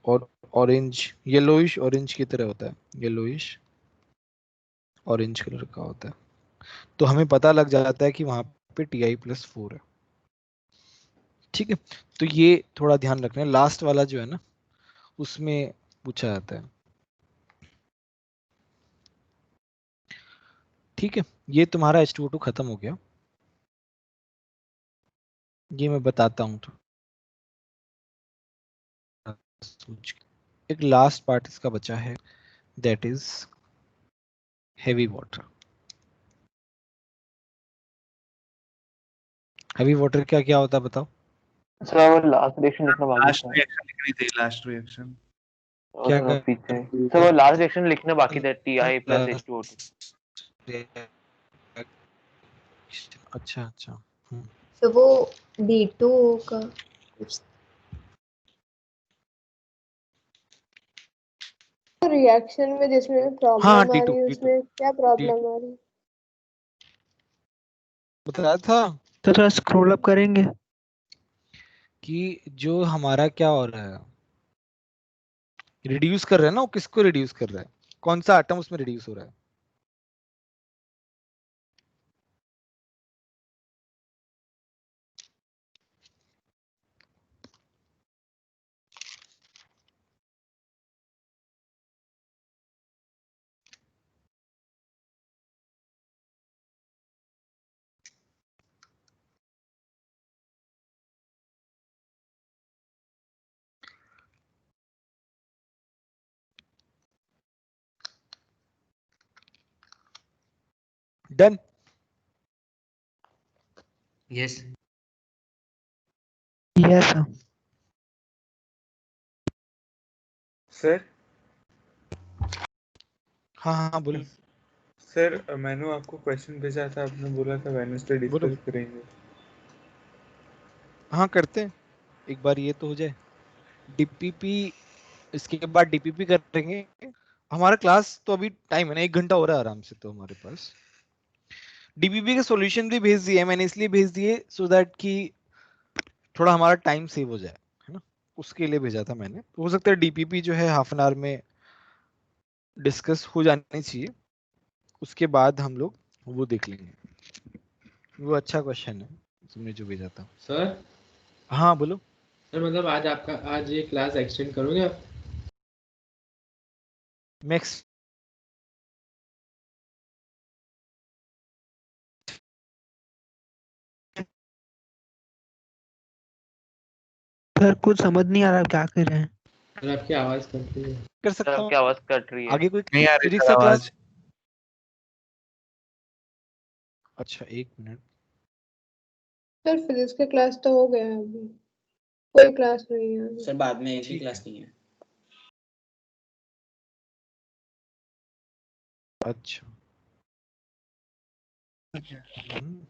A: और ऑरेंज, येलोइश ऑरेंज की तरह होता है, येलोइश ऑरेंज कलर का होता है। तो हमें पता लग जाता है कि वहां पे Ti+4 है। ठीक है, तो ये थोड़ा ध्यान रखना है, लास्ट वाला जो है ना उसमें पूछा जाता है। ठीक है, ये तुम्हारा H2O2 खत्म हो गया, ये मैं बताता हूँ तो सोच के। एक लास्ट पार्ट इसका बचा है, that is heavy water. Heavy water क्या क्या होता है बताओ?
B: सर वो लास्ट रिएक्शन लिखना बाकी
G: लास्ट
B: था।
G: रिएक्शन लिखनी थी, लास्ट रिएक्शन।
B: और
A: क्या
B: थोड़ा
A: क्या
B: पीछे सर वो लास्ट रिएक्शन लिखना बाकी था, Ti+H2O2।
A: अच्छा अच्छा।
I: तो वो D2 का कुछ
J: रिएक्शन में जिसमें
A: हाँ
J: प्रॉब्लम आ
A: D2
J: रही है
A: D2
J: उसमें क्या प्रॉब्लम आ रही है?
A: बताया था
K: तो थोड़ा स्क्रॉल अप करेंगे।
A: कि जो हमारा क्या हो रहा है, रिड्यूस कर रहा है ना, वो किसको रिड्यूस कर रहा है, कौन सा आटम उसमें रिड्यूस हो रहा है? डन।
E: यस
K: यस
G: सर
A: हाँ हाँ हाँ, बोलो
G: सर मैंने आपको क्वेश्चन भेजा था, आपने बोला था वेडनेसडे
A: बोलो।
G: डिस्कस करेंगे।
A: हाँ करते हैं, एक बार ये तो हो जाए डीपीपी, इसके बाद डीपीपी करेंगे। हमारा क्लास तो अभी टाइम है ना, 1 घंटा हो रहा है आराम से तो हमारे पास। डीपीपी के सॉल्यूशन भी भेज दिए मैंने, इसलिए भेज दिए सो दैट कि थोड़ा हमारा टाइम सेव हो जाए, है ना, उसके लिए भेजा था मैंने। तो हो सकता है डीपीपी जो है हाफ एन आवर में डिस्कस हो जानी चाहिए, उसके बाद हम लोग वो देख लेंगे। वो अच्छा क्वेश्चन है तुमने जो भेजा था।
C: सर
A: हाँ बोलो।
C: सर मतलब आज ये क्लास एक्सटेंड करोगे आप?
A: नेक्स्ट
K: सर कुछ समझ नहीं आ रहा क्या कर रहे हैं।
C: सर आपकी आवाज कट रही है।
A: कर
B: सर
A: सकता
B: आपकी
A: हूँ,
B: आवाज कट रही है।
A: आगे कोई
G: नहीं आ रही
A: फिजिक्स
G: सर
A: का
G: आवाज।
A: क्लास। अच्छा 1 मिनट।
J: सर फिजिक्स के क्लास तो हो गए हैं अभी, कोई क्लास नहीं है अभी।
E: सर बाद में एक भी
A: ठीक
E: क्लास
A: है,
E: नहीं है।
A: अच्छा। हम्म।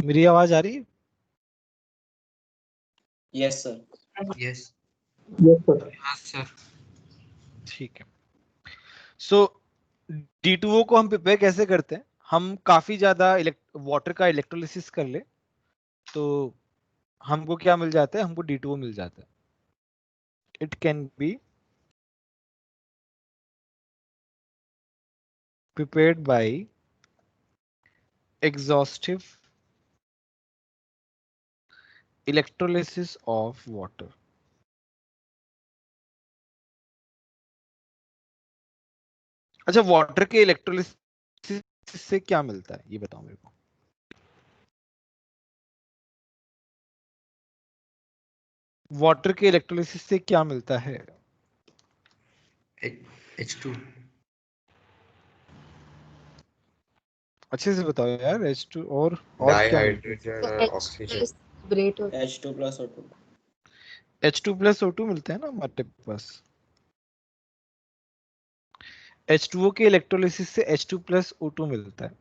A: मेरी आवाज आ रही है?
L: Yes sir.
E: Yes
D: yes sir.
A: ठीक है। सो D2O को हम प्रिपेयर कैसे करते हैं? हम काफी ज्यादा वाटर का इलेक्ट्रोलिसिस कर ले तो हमको क्या मिल जाता है? हमको D2O मिल जाता है। It can be prepared by exhaustive electrolysis of water. अच्छा, वाटर के इलेक्ट्रोलिसिस से क्या मिलता है ये बताओ मेरे को। वाटर के इलेक्ट्रोलिसिस से क्या मिलता है?
E: H2
A: अच्छे से बताओ यार। H2 और क्या मिलता है?
M: डाइहाइड्रोजन और ऑक्सीजन।
I: ब्रेट होता है।
L: H2 plus O2।
A: H2 plus O2 मिलता है ना हमारे पास। H2O के इलेक्ट्रोलिसिस से H2 plus O2 मिलता है।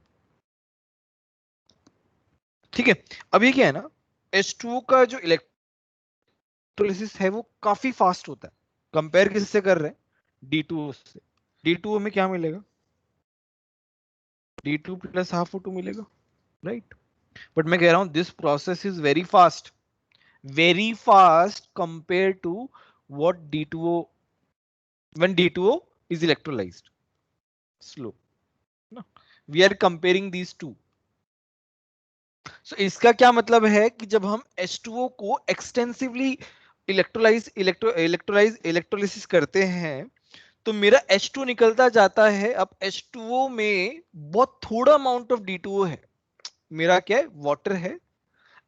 A: ठीक है। अब ये क्या है ना, H2O का जो इलेक्ट्रोलिसिस है वो काफी फास्ट होता है। कंपेयर किससे कर रहे हैं? D2O से। D2O में क्या मिलेगा? D2 plus half O2 मिलेगा, राइट? बट मैं कह रहा हूं this process is very fast compare to what D2O when D2O is electrolyzed. Slow. No. We are comparing these two. So इसका क्या मतलब है कि जब हम H2O को एक्सटेंसिवली इलेक्ट्रोलाइसिस करते हैं तो मेरा H2 निकलता जाता है। अब H2O में बहुत थोड़ा अमाउंट ऑफ D2O है। मेरा क्या है? वाटर है।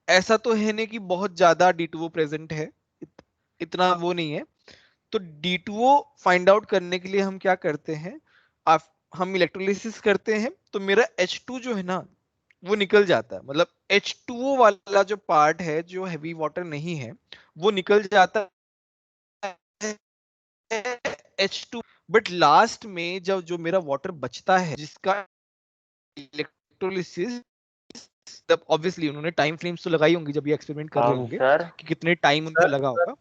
A: ऐसा तो है नहीं कि बहुत ज्यादा D2O प्रेजेंट है, इतना वो नहीं है। तो D2O फाइंड आउट करने के लिए हम क्या करते हैं? हम इलेक्ट्रोलिसिस करते हैं तो मेरा H2 जो है ना वो निकल जाता है। मतलब H2O वाला जो पार्ट है जो हैवी वाटर नहीं है वो निकल जाता है H2। बट लास्ट में जब जो मेरा वाटर बचता है जिसका इलेक्ट्रोलिसिस, तब ऑब्वियसली उन्होंने टाइम फ्रेम्स तो लगाई होंगी जब ये एक्सपेरिमेंट कर रहे होंगे
B: सर
A: कि कितने टाइम उनको लगा होगा।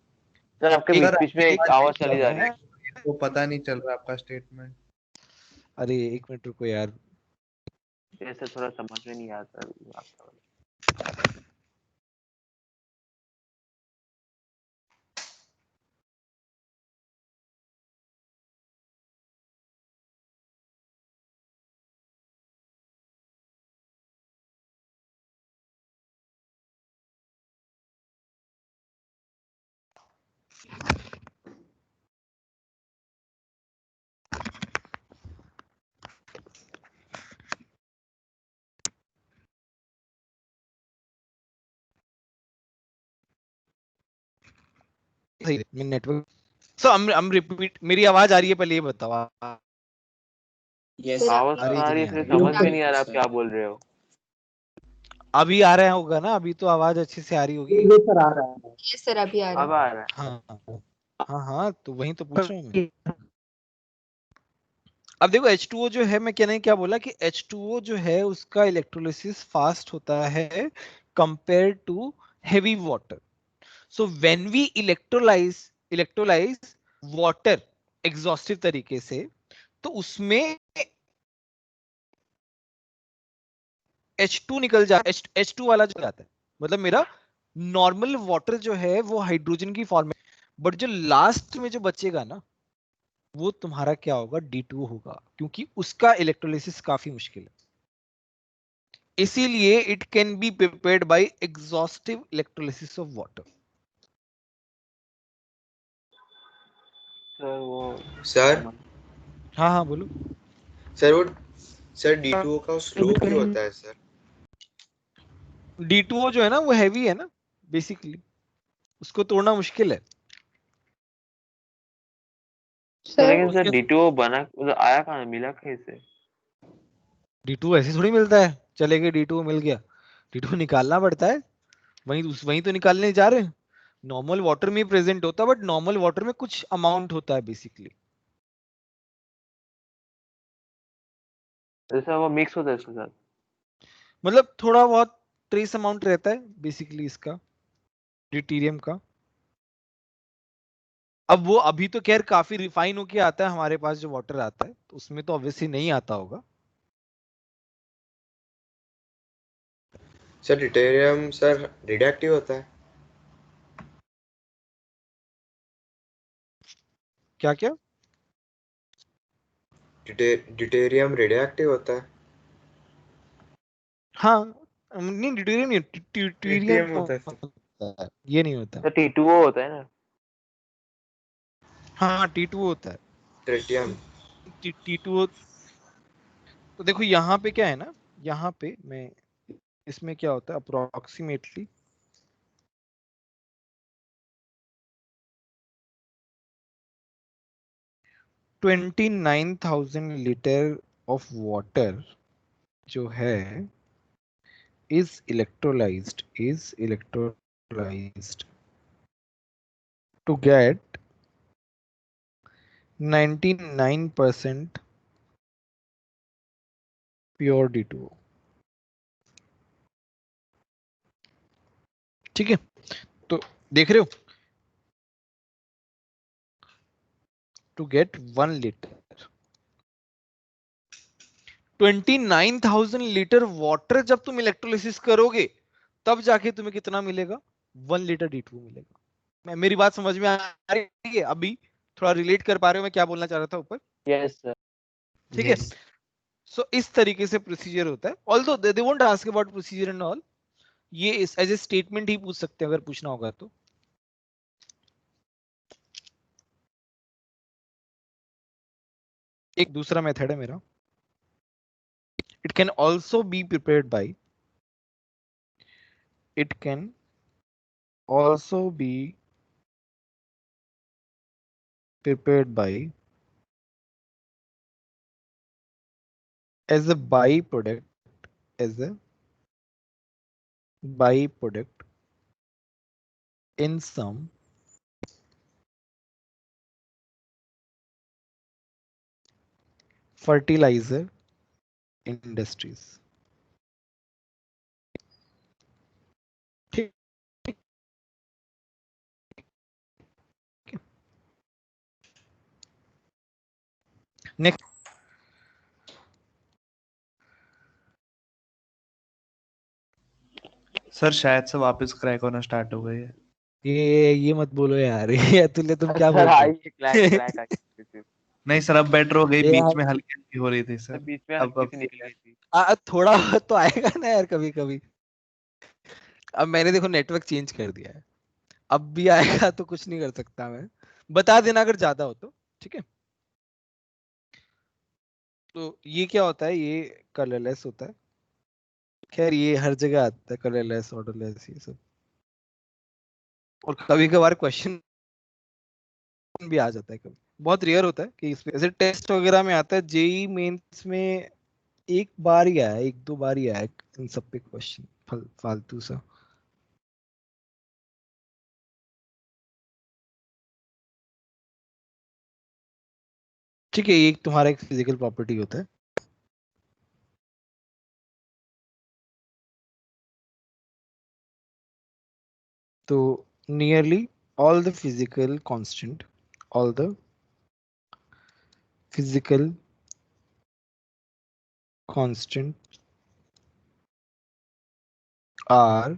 B: सर आपके
A: एक-
B: बीच में एक आवाज चली जा रही है।
M: वो पता नहीं चल रहा आपका स्टेटमेंट।
A: अरे एक मिनट रुको यार।
B: ऐसे थोड़ा समझ में नहीं आता आपका।
A: नेटवर्क सो हम रिपीट। मेरी आवाज आ रही है? पहले ये बताओ।
L: यस
B: आवाज
A: आ रही
B: आ
A: कि
B: रही
A: नहीं
B: है,
A: आ
B: फिर
A: रही?
B: समझ में नहीं आ रहा आप क्या बोल रहे हो।
A: अभी आ रहा होगा ना? अभी तो आवाज अच्छे से आ रही होगी।
D: ये सर आ रहा है।
I: ये सर अभी आ
B: अब
I: रहा
B: आ रहा है।
A: हाँ तो वही तो पूछ रहा हूँ मैं। अब देखो H2O जो है, मैं कहने क्या बोला कि H2O जो है उसका इलेक्ट्रोलिसिस फास्ट होता है compare to heavy water. So when we electrolyse water exhaustive तरीके से तो उसमें H2 निकल जा H2 वाला जो जाता है। मतलब मेरा नॉर्मल वाटर जो है वो हाइड्रोजन की फॉर्म में, बट जो लास्ट में जो बचेगा ना वो तुम्हारा क्या होगा? D2 होगा, क्योंकि उसका इलेक्ट्रोलिसिस काफी मुश्किल है। इसीलिए it can be prepared by exhaustive electrolysis of water.
B: Sir वो
M: सर
A: हाँ बोलो।
M: सर वो सर D2O का स्लो क्यों होता है सर?
A: D2O जो है ना वो हैवी है ना, बेसिकली उसको तोड़ना मुश्किल है।
B: लेकिन सर D2O बना मतलब आया कहाँ, मिला कैसे?
A: D2 ऐसे थोड़ी मिलता है, चले गए D2 मिल गया। D2 निकालना पड़ता है। वहीं तो निकालने जा रहे हैं। नॉर्मल वाटर में प्रेजेंट होता है, बट नॉर्मल वाटर में कुछ अमाउंट होता है बेसिकली।
B: जैसा वो मिक्स होता है इसके साथ।
A: मतलब थोड़ा बहुत ट्रेस अमाउंट रहता है बेसिकली इसका ड्यूटेरियम का। अब वो अभी तो खैर काफी रिफाइन होके आता है हमारे पास जो वाटर आता है, तो उसमें तो ऑब्वियसली नहीं आता होगा।
M: सर ड्यूटेरियम सर रेडियोएक्टिव होता है?
A: क्या क्या?
M: ड्यूटेरियम रेडियोएक्टिव होता है?
A: हाँ नहीं, ड्यूटेरियम नहीं, ट्यूटेरियम
G: ट्रिटियम होता है सर।
A: होता है, ये नहीं होता।
B: तो T2O होता है ना।
A: हाँ T2 होता है।
M: ट्रिटियम।
A: T2 तो देखो यहाँ पे क्या है ना, यहाँ पे मैं इसमें क्या होता है अप्रोक्सीमेटली 29,000 लीटर ऑफ वाटर जो है is electrolyzed to get 99% pure D2O। ठीक है, तो देख रहे हो, to get 1 liter 29,000 litre water जब तुम इलेक्ट्रोलिसिस करोगे तब जाके तुम्हें कितना मिलेगा, 1 लीटर D2O मिलेगा। मेरी बात समझ में आ रही है? अभी थोड़ा रिलेट कर पा रहे हो मैं क्या बोलना चाह रहा था ऊपर?
B: Yes sir.
A: ठीक है, सो इस तरीके से प्रोसीजर होता है। Although they won't ask about procedure and all, ये एज ए स्टेटमेंट ही पूछ सकते हैं अगर पूछना होगा तो। एक दूसरा मेथड है मेरा, it can also be prepared by, it can also be prepared by as a byproduct in some fertilizer industries। ठीक, नेक्स्ट
L: सर शायद से वापस क्रैक होना स्टार्ट हो गई है।
A: ये मत बोलो यार, ये अतुल्य तुम क्या बोल
B: सर
A: रहे
B: आई
A: हो?
B: क्लैक आ गई थी।
L: नहीं सर अब बेटर हो गई,
A: ये
L: बीच में हल्की हल्की हो रही थी सर।
B: बीच में
L: अब
B: हल्की सी निकल गई थी।
A: थोड़ा बहुत तो आएगा ना यार कभी कभी। अब मैंने देखो नेटवर्क चेंज कर दिया है, अब भी आएगा तो कुछ नहीं कर सकता मैं, बता देना अगर ज्यादा हो तो। ठीक है, तो ये क्या होता है, ये कलरलेस होता है। खैर ये हर जगह आता है कलरलेस ऑर्डरलेस ये सब, और कभी कभार क्वेश्चन भी आ जाता है, कभी बहुत रेयर होता है कि इसमें ऐसे टेस्ट वगैरह में आता है। जेई मेंस में एक बार ही आया, एक दो बार ही आया इन सब पे क्वेश्चन फालतू सा। ठीक है, ये एक तुम्हारा एक फिजिकल प्रॉपर्टी होता है। तो nearly all the physical constant are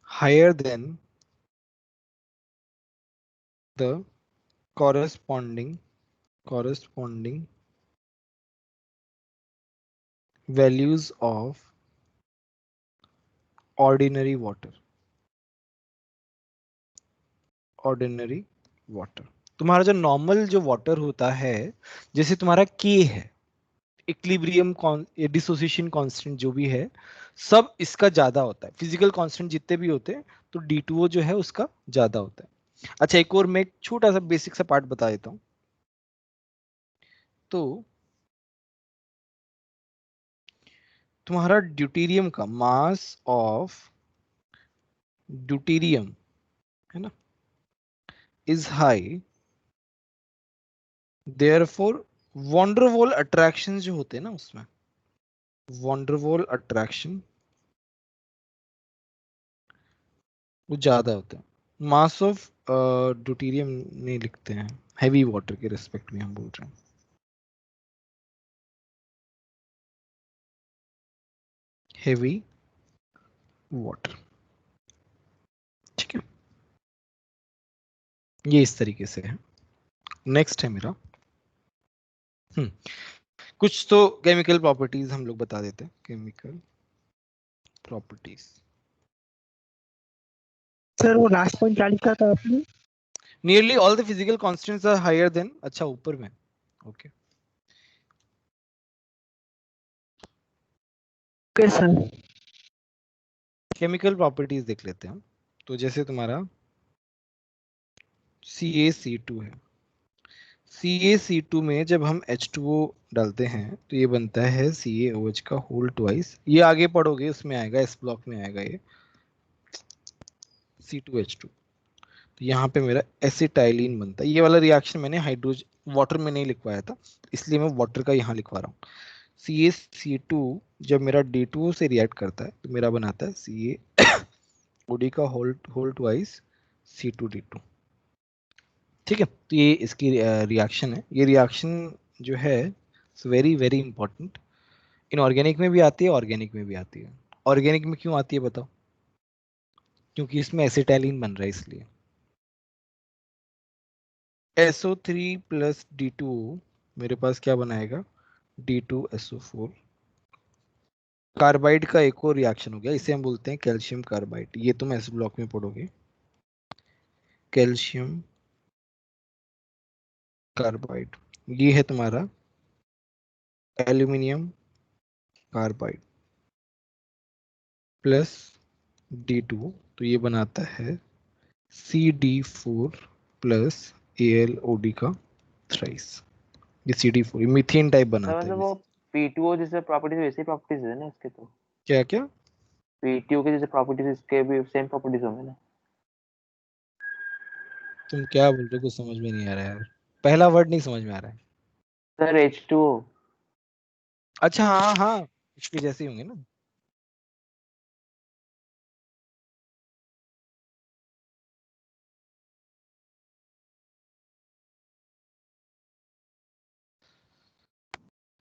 A: higher than the corresponding values of ordinary water। तुम्हारा जो नॉर्मल जो वाटर होता है, जैसे तुम्हारा के है, इक्विलिब्रियम डिसोसिएशन कांस्टेंट जो भी है, सब इसका ज्यादा होता है। फिजिकल कांस्टेंट जितने भी होते हैं तो D2O जो है उसका ज्यादा होता है। अच्छा एक और मैं एक छोटा सा बेसिक सा पार्ट बता देता हूं। तो तुम्हारा ड्यूटेरियम का मास ऑफ ड्यूटेरियम है ना is high, therefore van der Waals attraction जो होते हैं ना उसमें, वॉन्डरवॉल अट्रैक्शन वो ज्यादा होता है। मास ऑफ ड्यूटेरियम नहीं लिखते हैं, हैवी वाटर के रिस्पेक्ट में हम बोल रहे हैं। हैवी वाटर, ठीक है, ये इस तरीके से है। नेक्स्ट है मेरा कुछ तो केमिकल प्रॉपर्टीज हम लोग बता देते हैं। केमिकल प्रॉपर्टीज,
K: सर वो लास्ट पॉइंट क्या लिखा था आपने?
A: Nearly all the physical constants are higher than, अच्छा ऊपर में, okay
K: okay sir.
A: Chemical properties देख लेते हैं हम। तो जैसे तुम्हारा CaC2 है, CaC2 में जब हम H2O डालते हैं तो ये बनता है CaOH का होल ट्वाइस। ये आगे पढ़ोगे उसमें आएगा, इस ब्लॉक में आएगा ये C2H2। तो यहाँ पे मेरा एसिटाइलिन बनता है। ये वाला रिएक्शन मैंने हाइड्रोजन वाटर में नहीं लिखवाया था, इसलिए मैं वाटर का यहाँ लिखवा रहा हूँ। CaC2 जब मेरा D2O से रिएक्ट करता है तो मेरा बनाता है CaOD का होल ट्वाइस C2D2, ठीक है। तो ये इसकी रिएक्शन है। ये रिएक्शन जो है वेरी वेरी इंपॉर्टेंट, इनऑर्गेनिक में भी आती है, ऑर्गेनिक में भी आती है। ऑर्गेनिक में क्यों आती है बताओ? क्योंकि इसमें एसिटाइलिन बन रहा है, इसलिए SO3 प्लस D2O मेरे पास क्या बनाएगा, D2SO4। कार्बाइड का एक और रिएक्शन हो गया, इसे हम बोलते हैं कैल्शियम कार्बाइड। ये तुम एस ब्लॉक में पढ़ोगे, कैल्शियम कार्बाइड। ये है तुम्हारा एल्यूमिनियम कार्बाइड प्लस D2, तो ये बनाता है CD4 प्लस AlOD का थ्राइस। ये CD4 ये मीथेन टाइप बनाता
B: मतलब
A: है।
B: वो P2O जैसे प्रॉपर्टीज वैसी प्रॉपर्टीज है ना इसके? तो
A: क्या क्या
B: P2O के जैसे प्रॉपर्टीज इसके भी सेम प्रॉपर्टीज होंगे ना?
A: तुम क्या बोल रहे हो, कुछ समझ में नहीं आ रहा है यार, पहला वर्ड नहीं समझ में आ रहा है।
B: Sir H2O।
A: अच्छा हाँ हाँ, इसके जैसे ही होंगे ना।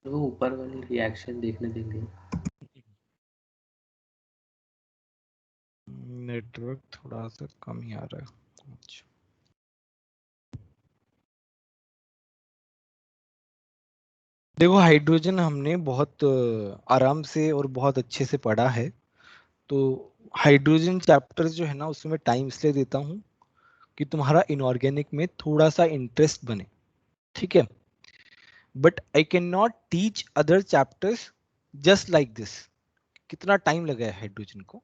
C: तो ऊपर वाली रिएक्शन देखने देंगे।
A: नेटवर्क थोड़ा सा कम ही आ रहा है। अच्छा देखो, हाइड्रोजन हमने बहुत आराम से और बहुत अच्छे से पढ़ा है। तो हाइड्रोजन चैप्टर जो है ना, उसमें टाइम इसलिए देता हूँ कि तुम्हारा इनऑर्गेनिक में थोड़ा सा इंटरेस्ट बने, ठीक है। But I can not teach other chapters just like this. कितना टाइम लगा है हाइड्रोजन को,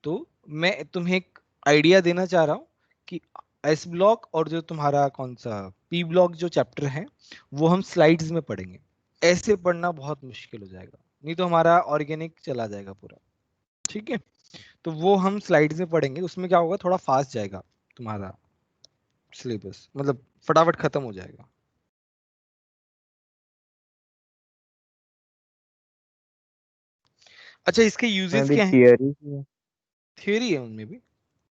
A: तो मैं तुम्हें एक आइडिया देना चाह रहा हूँ कि एस ब्लॉक और जो तुम्हारा कौन सा पी ब्लॉक जो चैप्टर है वो हम स्लाइड्स में पढ़ेंगे। ऐसे पढ़ना बहुत मुश्किल हो जाएगा, नहीं तो हमारा ऑर्गेनिक चला जाएगा पूरा, ठीक है। तो वो हम स्लाइड्स में पढ़ेंगे, उसमें क्या होगा, थोड़ा फास्ट जाएगा तुम्हारा सिलेबस, मतलब फटाफट खत्म हो जाएगा। अच्छा इसके यूजेस क्या हैं? थियोरी है उनमें भी।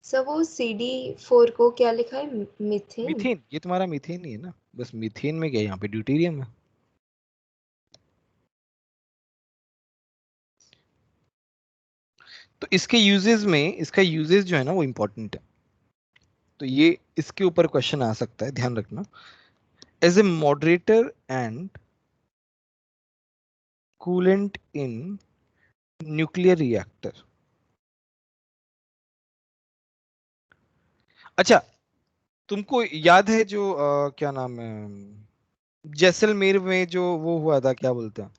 I: सर वो CD4 को क्या लिखा है, मीथेन?
A: मीथेन, ये तुम्हारा मीथेन ही है ना, बस मीथेन में क्या है, यहाँ पे ड्यूटेरियम है। तो इसके यूजेस में, इसका यूजेस जो है ना वो इंपॉर्टेंट है। तो ये इसके ऊपर क्वेश्चन आ सकता है, ध्यान रखना। As a moderator and coolant in nuclear reactor. अच्छा तुमको याद है जो क्या नाम है, जैसलमेर में जो वो हुआ था, क्या बोलते हैं,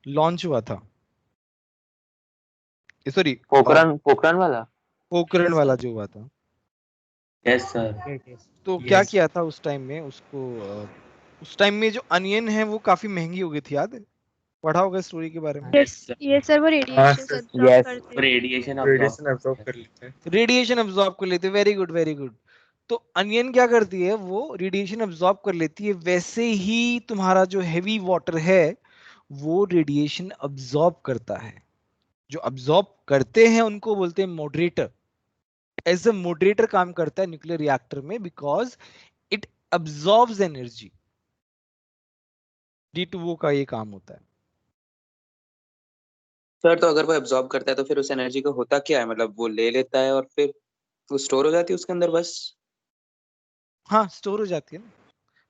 A: लॉन्च हुआ था, सॉरी
B: पोखरण वाला।
A: पोखरण वाला जो हुआ था।
C: Yes sir.
A: तो क्या किया था उस टाइम में उसको, उस टाइम में जो अनियन है वो काफी महंगी हो गई थी, याद है? पढ़ा होगा स्टोरी के बारे में।
J: ये सर वो
G: हाँ
J: रेडिएशन
G: सर,
J: अब्सॉर्ब करते हैं।
C: रेडिएशन
G: रेडिएशन अब्सॉर्ब कर लेते हैं।
A: रेडिएशन अब्सॉर्ब कर लेते, वेरी गुड वेरी गुड। तो अनियन क्या करती है, वो रेडिएशन अब्सॉर्ब कर लेती है। वैसे ही तुम्हारा जो हैवी वाटर है वो रेडिएशन अब्सॉर्ब करता है। जो अब्सॉर्ब करते हैं उनको बोलते हैं मॉडरेटर, एज अ मॉडरेटर काम करता है न्यूक्लियर रिएक्टर में, because it absorbs energy. D2O का ये काम होता है।
N: सर तो अगर वो एब्जॉर्ब करता है तो फिर उस एनर्जी का होता क्या है, मतलब वो ले लेता है और फिर वो स्टोर हो जाती है उसके अंदर बस?
A: हाँ, स्टोर हो जाती है ना,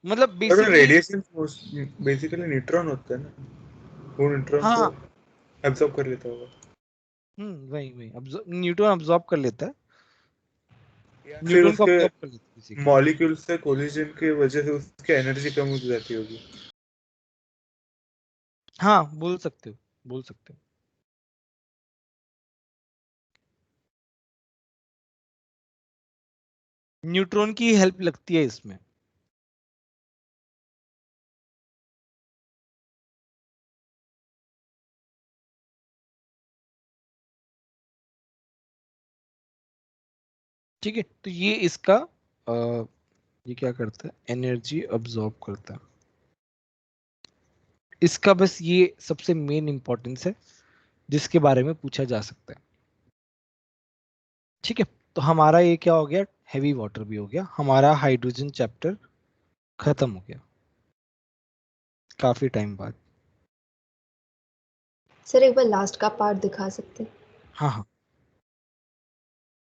A: मतलब
G: और
A: बेसिकली।
G: रेडिएशन बेसिकली न्यूट्रॉन होता है ना, वो न्यूट्रॉन
A: हाँ
G: को
A: हाँ,
G: एब्जॉर्ब कर लेता होगा।
A: वही वही न्यूट्रॉन अब्सॉर्ब कर लेता है,
G: या फिर
A: न्यूट्रॉन को
G: उसके
A: अब्सॉर्ब कर लेता है basically।
G: मॉलिक्यूल से कोलिजन की वजह से उसकी एनर्जी कम हो जाती होगी।
A: हाँ, बोल सकते हो, बोल सकते हो। न्यूट्रॉन की हेल्प लगती है इसमें। ठीक है, तो ये इसका ये क्या करता है, एनर्जी अब्सॉर्ब करता है। इसका बस ये सबसे मेन इंपॉर्टेंस है जिसके बारे में पूछा जा सकता है। ठीक है, तो हमारा ये क्या हो गया, हैवी वाटर भी हो गया, हमारा हाइड्रोजन चैप्टर खत्म हो गया काफी टाइम बाद।
I: सर एक बार लास्ट का पार्ट दिखा सकते हैं?
A: हाँ हाँ,